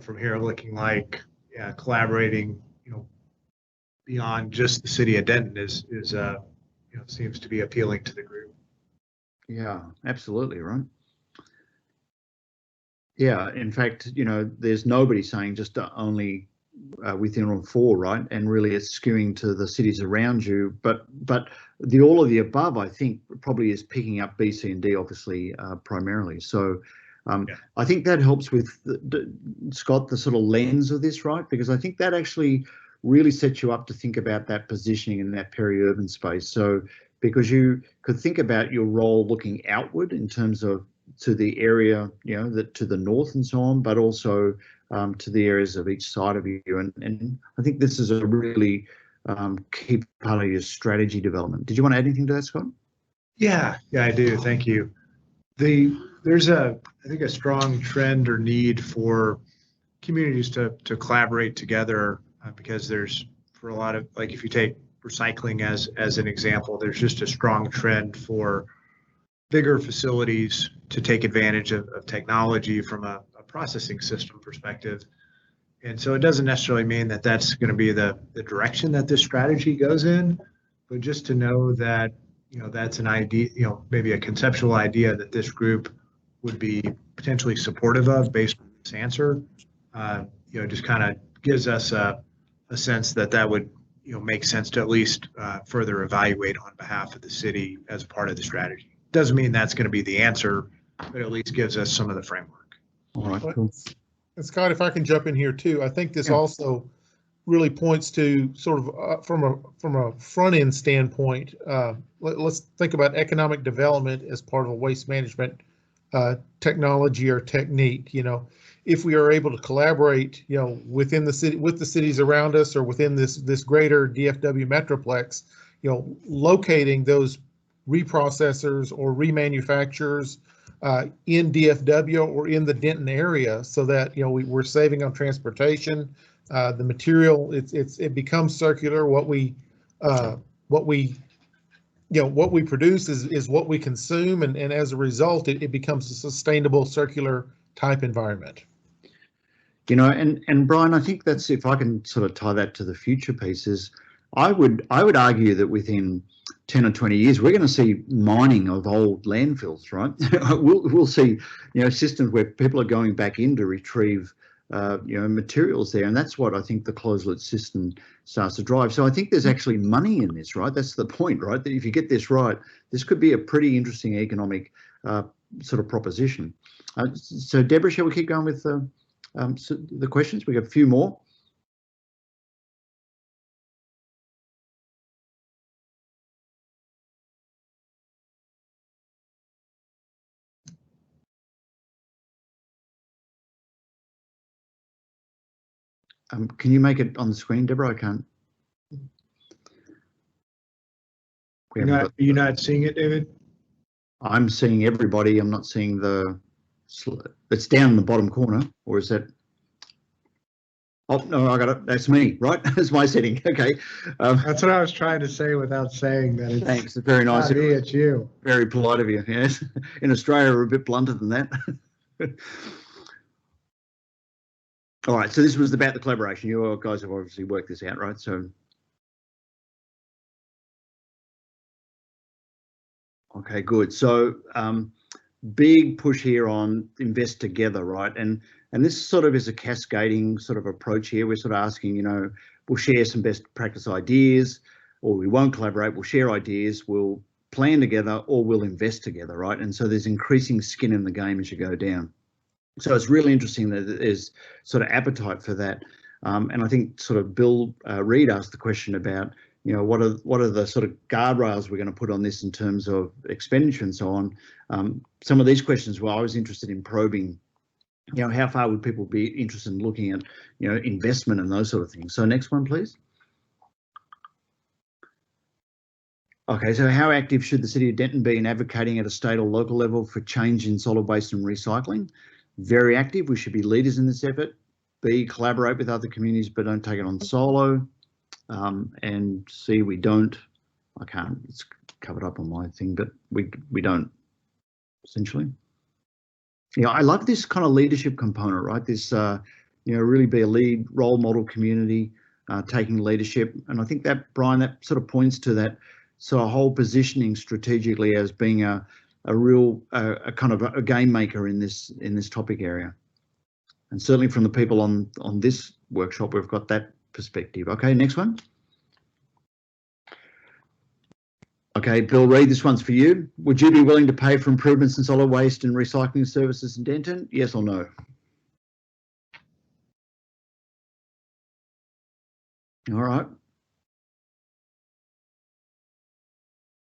from here looking like, collaborating, beyond just the city of Denton is seems to be appealing to the group. Yeah, absolutely, right. Yeah, in fact, there's nobody saying just only within or for, right? And really it's skewing to the cities around you. But the all of the above, I think, probably is picking up B, C, and D, obviously, primarily. So I think that helps with, Scott, the sort of lens of this, right? Because I think that actually really sets you up to think about that positioning in that peri-urban space. So because you could think about your role looking outward in terms of to the area, to the north and so on, but also to the areas of each side of you. And I think this is a really key part of your strategy development. Did you want to add anything to that, Scott? Yeah, I do. Thank you. There's I think a strong trend or need for communities to collaborate together because there's, for a lot of, like, if you take recycling as an example, there's just a strong trend for bigger facilities to take advantage of technology from a processing system perspective. And so it doesn't necessarily mean that that's going to be the direction that this strategy goes in, but just to know that, that's an idea, maybe a conceptual idea that this group would be potentially supportive of based on this answer, just kind of gives us a sense that would, make sense to at least further evaluate on behalf of the city as a part of the strategy. Doesn't mean that's going to be the answer, but at least gives us some of the framework. All right, cool. And Scott, if I can jump in here too, I think this also really points to sort of from a front end standpoint. Let's think about economic development as part of a waste management technology or technique. If we are able to collaborate, within the city, with the cities around us, or within this greater DFW metroplex, locating those reprocessors or remanufacturers in DFW or in the Denton area, so that we're saving on transportation. The material, it becomes circular. What we produce is what we consume, and as a result, it becomes a sustainable circular type environment. And Brian, I think that's, if I can sort of tie that to the future pieces, I would argue that within 10 or 20 years, we're going to see mining of old landfills, right? We'll see, systems where people are going back in to retrieve, materials there. And that's what I think the closed loop system starts to drive. So I think there's actually money in this, right? That's the point, right? That if you get this right, this could be a pretty interesting economic sort of proposition. So Deborah, shall we keep going with the questions? We got a few more. Can you make it on the screen, Deborah? I can't. Are you not seeing it, David? I'm seeing everybody. I'm not seeing it's down in the bottom corner, or is that? Oh, no, I got it. That's me, right? That's my setting. Okay. That's what I was trying to say without saying that. Thanks. It's very nice. Not me, it's you. Very polite of you. Yes. In Australia, we're a bit blunter than that. All right. So this was about the collaboration. You guys have obviously worked this out, right? So. Okay, good. So big push here on invest together, right? And this sort of is a cascading sort of approach here. We're sort of asking, we'll share some best practice ideas, or we won't collaborate. We'll share ideas. We'll plan together or we'll invest together, right? And so there's increasing skin in the game as you go down. So it's really interesting that there's sort of appetite for that. And I think sort of Bill Reid asked the question about, what are the sort of guardrails we're going to put on this in terms of expenditure and so on. Some of these questions, well, I was interested in probing, how far would people be interested in looking at, investment and those sort of things. So next one, please. Okay, so how active should the City of Denton be in advocating at a state or local level for change in solid waste and recycling? Very active. We should be leaders in this effort. B, collaborate with other communities, but don't take it on solo. And C, we don't. I can't. It's covered up on my thing, but we don't. Essentially, I love this kind of leadership component, right? This, really be a lead role model community, taking leadership, and I think that, Brian, that sort of points to that sort of whole positioning strategically as being a real kind of a game maker in this topic area. And certainly from the people on this workshop, we've got that perspective. Okay, next one. Okay, Bill Reid, this one's for you. Would you be willing to pay for improvements in solid waste and recycling services in Denton? Yes or no? All right.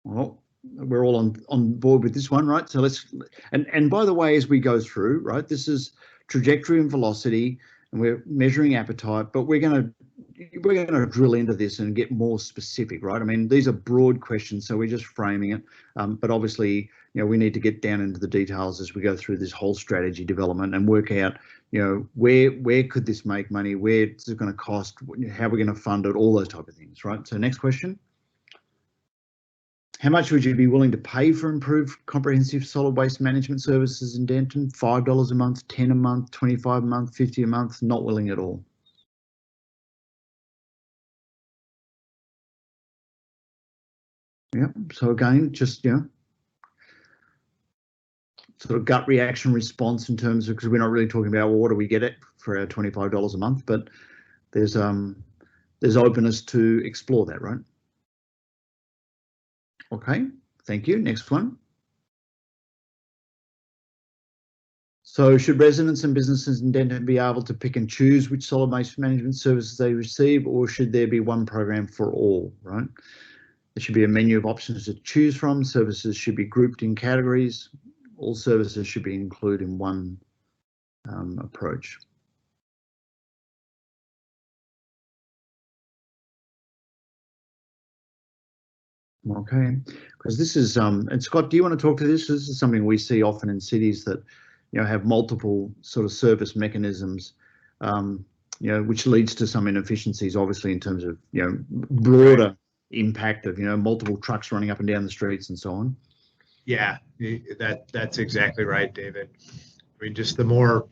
Well, we're all on board with this one, right? So let's, and by the way, as we go through, right, this is trajectory and velocity, and we're measuring appetite, but we're going to drill into this and get more specific, right? I mean, these are broad questions, so we're just framing it, but obviously, we need to get down into the details as we go through this whole strategy development and work out, where could this make money, where is it going to cost, how we're going to fund it, all those type of things, right? So next question. How much would you be willing to pay for improved comprehensive solid waste management services in Denton? $5 a month, 10 a month, 25 a month, 50 a month? Not willing at all. Yeah, so again, just, sort of gut reaction response in terms of, because we're not really talking about, well, what do we get it for our $25 a month, but there's openness to explore that, right? Okay, thank you. Next one. So should residents and businesses in Denton be able to pick and choose which solid waste management services they receive, or should there be one program for all, right? There should be a menu of options to choose from. Services should be grouped in categories. All services should be included in one approach. Okay, because this is, and Scott, do you want to talk to this? This is something we see often in cities that, have multiple sort of service mechanisms, which leads to some inefficiencies, obviously, in terms of, broader impact of, multiple trucks running up and down the streets and so on. Yeah, that's exactly right, David. I mean, just the more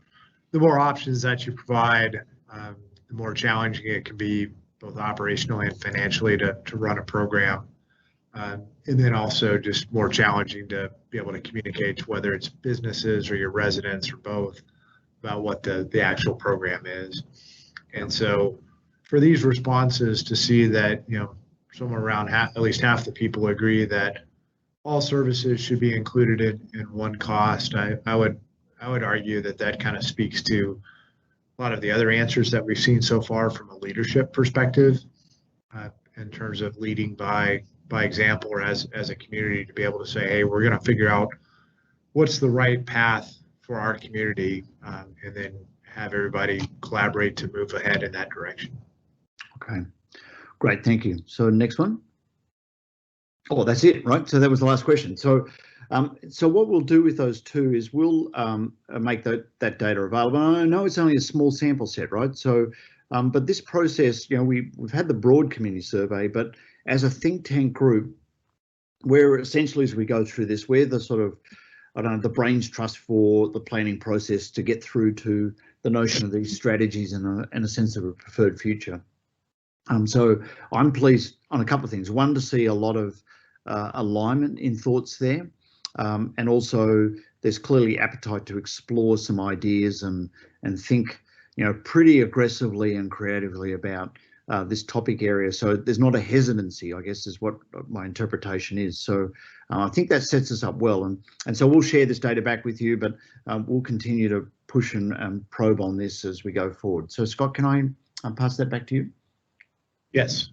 options that you provide, the more challenging it can be, both operationally and financially, to run a program. And then also just more challenging to be able to communicate, whether it's businesses or your residents or both, about what the actual program is. And so for these responses to see that, somewhere around at least half the people agree that all services should be included in one cost, I would argue that kind of speaks to a lot of the other answers that we've seen so far from a leadership perspective, in terms of leading by example, or as a community, to be able to say, hey, we're going to figure out what's the right path for our community, and then have everybody collaborate to move ahead in that direction. Okay, great, thank you. So next one. Oh, that's it, right? So that was the last question. So so what we'll do with those two is we'll make that data available. And I know it's only a small sample set, right? So but this process, we've had the broad community survey, but as a think tank group, we're essentially, as we go through this, we're the sort of, the brains trust for the planning process to get through to the notion of these strategies and a sense of a preferred future. So I'm pleased on a couple of things. One, to see a lot of alignment in thoughts there, and also there's clearly appetite to explore some ideas and think, pretty aggressively and creatively about this topic area. So there's not a hesitancy, I guess, is what my interpretation is. So I think that sets us up well. And so we'll share this data back with you, but we'll continue to push and probe on this as we go forward. So Scott, can I pass that back to you? Yes.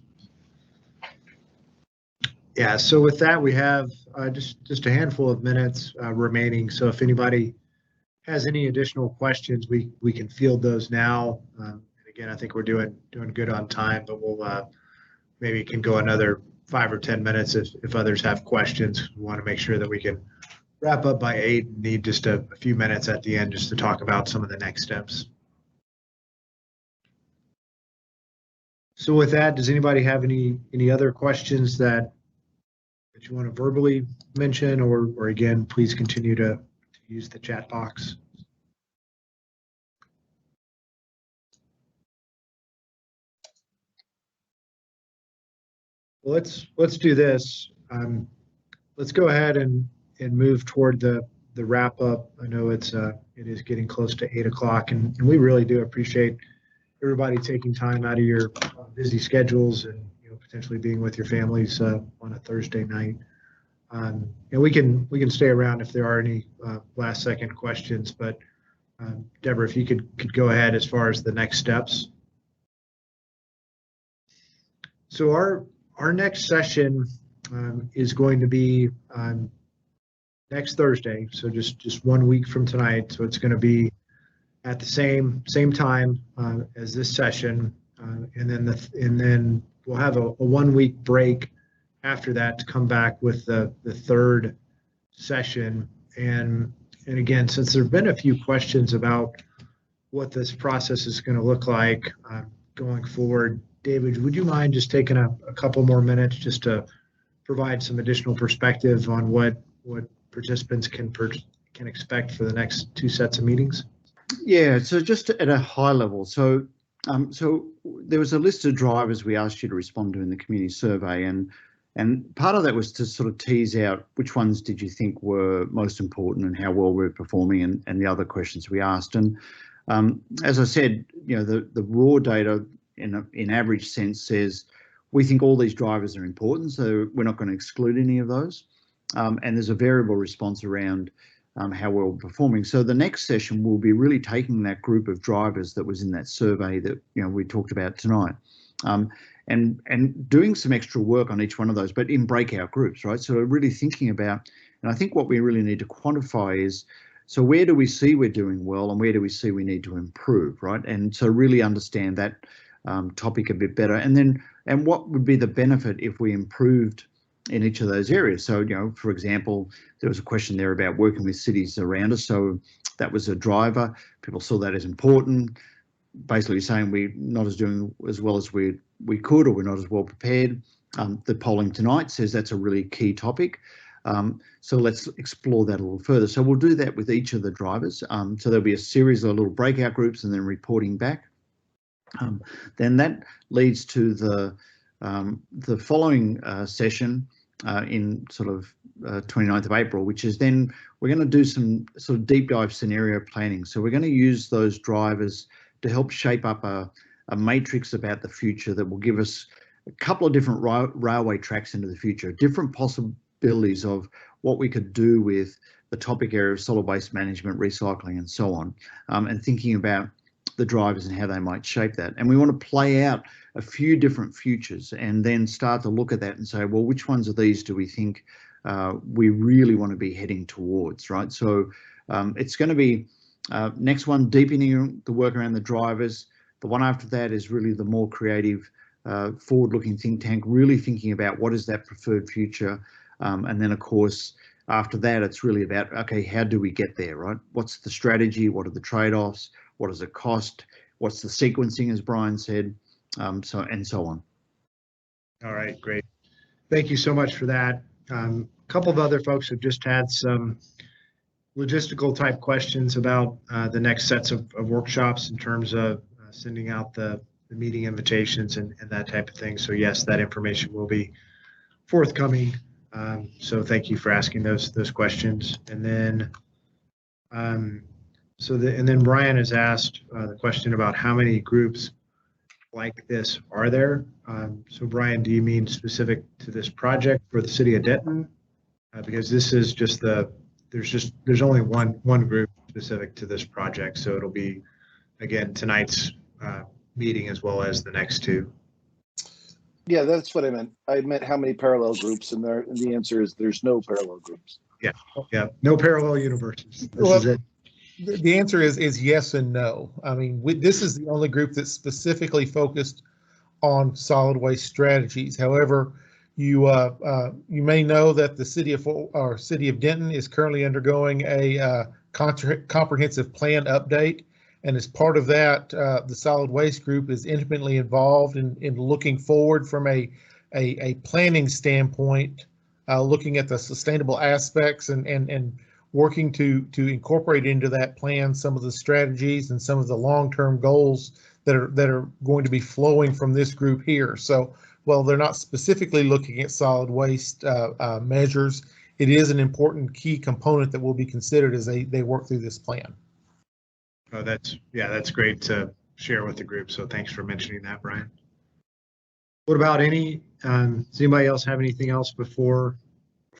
Yeah, so with that, we have just a handful of minutes remaining. So if anybody has any additional questions, we can field those now. And again, I think we're doing good on time, but we'll maybe can go another 5 or 10 minutes if others have questions. We want to make sure that we can wrap up by 8 and need just a few minutes at the end just to talk about some of the next steps. So with that, does anybody have any other questions that you want to verbally mention, or again, please continue to use the chat box. Well, let's do this. Let's go ahead and move toward the wrap up. I know it is getting close to 8 o'clock, and we really do appreciate everybody taking time out of your busy schedules and potentially being with your families on a Thursday night. And we can stay around if there are any last second questions, but Deborah, if you could go ahead as far as the next steps. So our next session is going to be next Thursday, so just 1 week from tonight. So it's going to be at the same time as this session, and then we'll have a 1 week break after that to come back with the third session. And again, since there have been a few questions about what this process is going to look like going forward, David, would you mind just taking a couple more minutes just to provide some additional perspective on what participants can expect for the next 2 sets of meetings? Yeah, so just at a high level, so there was a list of drivers we asked you to respond to in the community survey, and part of that was to sort of tease out which ones did you think were most important and how well we're performing, and the other questions we asked. And as I said, the raw data in average sense says we think all these drivers are important, so we're not going to exclude any of those. And there's a variable response around how well we're performing. So the next session will be really taking that group of drivers that was in that survey that we talked about tonight, and doing some extra work on each one of those, but in breakout groups, right? So we're really thinking about, and I think what we really need to quantify is, so where do we see we're doing well and where do we see we need to improve, right? And so really understand that topic a bit better, and what would be the benefit if we improved in each of those areas. So, for example, there was a question there about working with cities around us. So that was a driver. People saw that as important, basically saying we're not doing as well as we could, or we're not as well prepared. The polling tonight says that's a really key topic. So let's explore that a little further. So we'll do that with each of the drivers. So there'll be a series of little breakout groups and then reporting back. Then that leads to the following session in sort of 29th of April, which is then we're going to do some sort of deep dive scenario planning. So we're going to use those drivers to help shape up a matrix about the future that will give us a couple of different railway tracks into the future, different possibilities of what we could do with the topic area of solid waste management, recycling, and so on, and thinking about the drivers and how they might shape that. And we want to play out a few different futures and then start to look at that and say, well, which ones of these do we think we really want to be heading towards, right? So it's going to be next one, deepening the work around the drivers. The one after that is really the more creative, forward-looking think tank, really thinking about what is that preferred future. And then, of course, after that, it's really about, okay, how do we get there, right? What's the strategy? What are the trade-offs? What does it cost? What's the sequencing, as Brian said, so on. All right, great. Thank you so much for that. A couple of other folks have just had some logistical type questions about the next sets of workshops in terms of sending out the meeting invitations and that type of thing. So yes, that information will be forthcoming. So thank you for asking those questions. And then and then Brian has asked the question about how many groups like this are there? So Brian, do you mean specific to this project for the city of Denton? Because this is just there's only one group specific to this project. So it'll be, again, tonight's meeting as well as the next two. Yeah, that's what I meant. I meant how many parallel groups, and the answer is there's no parallel groups. Yeah, no parallel universes. This Well, is it. The answer is yes and no. I mean, this is the only group that's specifically focused on solid waste strategies. However, you may know that the city of Denton is currently undergoing a comprehensive plan update, and as part of that, the solid waste group is intimately involved in looking forward from a planning standpoint, looking at the sustainable aspects and working to incorporate into that plan some of the strategies and some of the long-term goals that are going to be flowing from this group here. So while they're not specifically looking at solid waste measures, it is an important key component that will be considered as they work through this plan. Oh, that's great to share with the group. So thanks for mentioning that, Brian. What about does anybody else have anything else before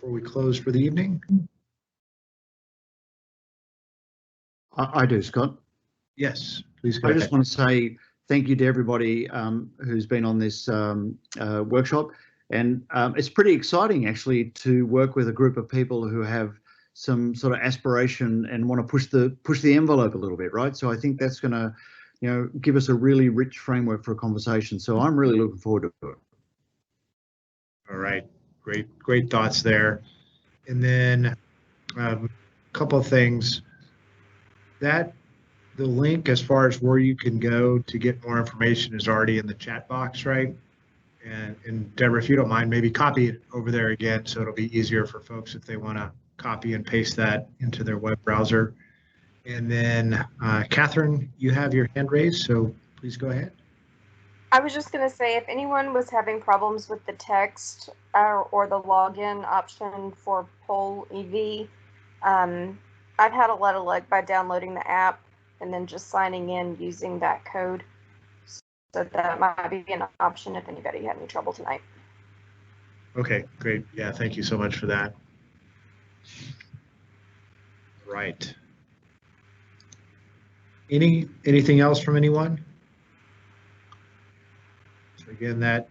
we close for the evening? I do, Scott. Yes, please go I ahead. just want to say thank you to everybody who's been on this workshop. And it's pretty exciting, actually, to work with a group of people who have some sort of aspiration and want to push the envelope a little bit, right? So I think that's going to, give us a really rich framework for a conversation. So I'm really looking forward to it. All right, great thoughts there. And then a couple of things. The link as far as where you can go to get more information is already in the chat box, right? And Deborah, if you don't mind, maybe copy it over there again so it'll be easier for folks if they want to copy and paste that into their web browser. And then Catherine, you have your hand raised, so please go ahead. I was just going to say, if anyone was having problems with the text or the login option for Poll EV, I've had a lot of luck by downloading the app and then just signing in using that code. So that might be an option if anybody had any trouble tonight. Okay, great. Yeah, thank you so much for that. Right. Anything else from anyone? So again, that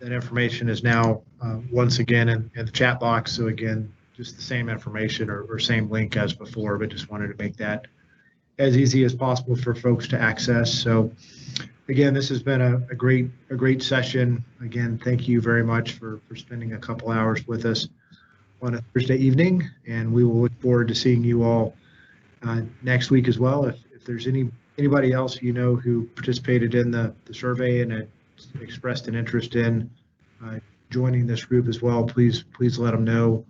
information is now once again in the chat box. So again, just the same information or same link as before, but just wanted to make that as easy as possible for folks to access. So again, this has been a great session. Again, thank you very much for spending a couple hours with us on a Thursday evening, and we will look forward to seeing you all next week as well. If there's anybody else who participated in the survey and expressed an interest in joining this group as well, please let them know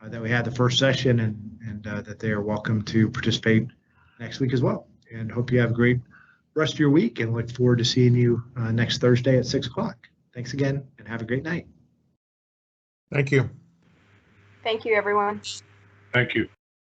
that we had the first session and that they are welcome to participate next week as well. And hope you have a great rest of your week and look forward to seeing you next Thursday at 6 o'clock. Thanks again and have a great night. Thank you. Thank you, everyone. Thank you.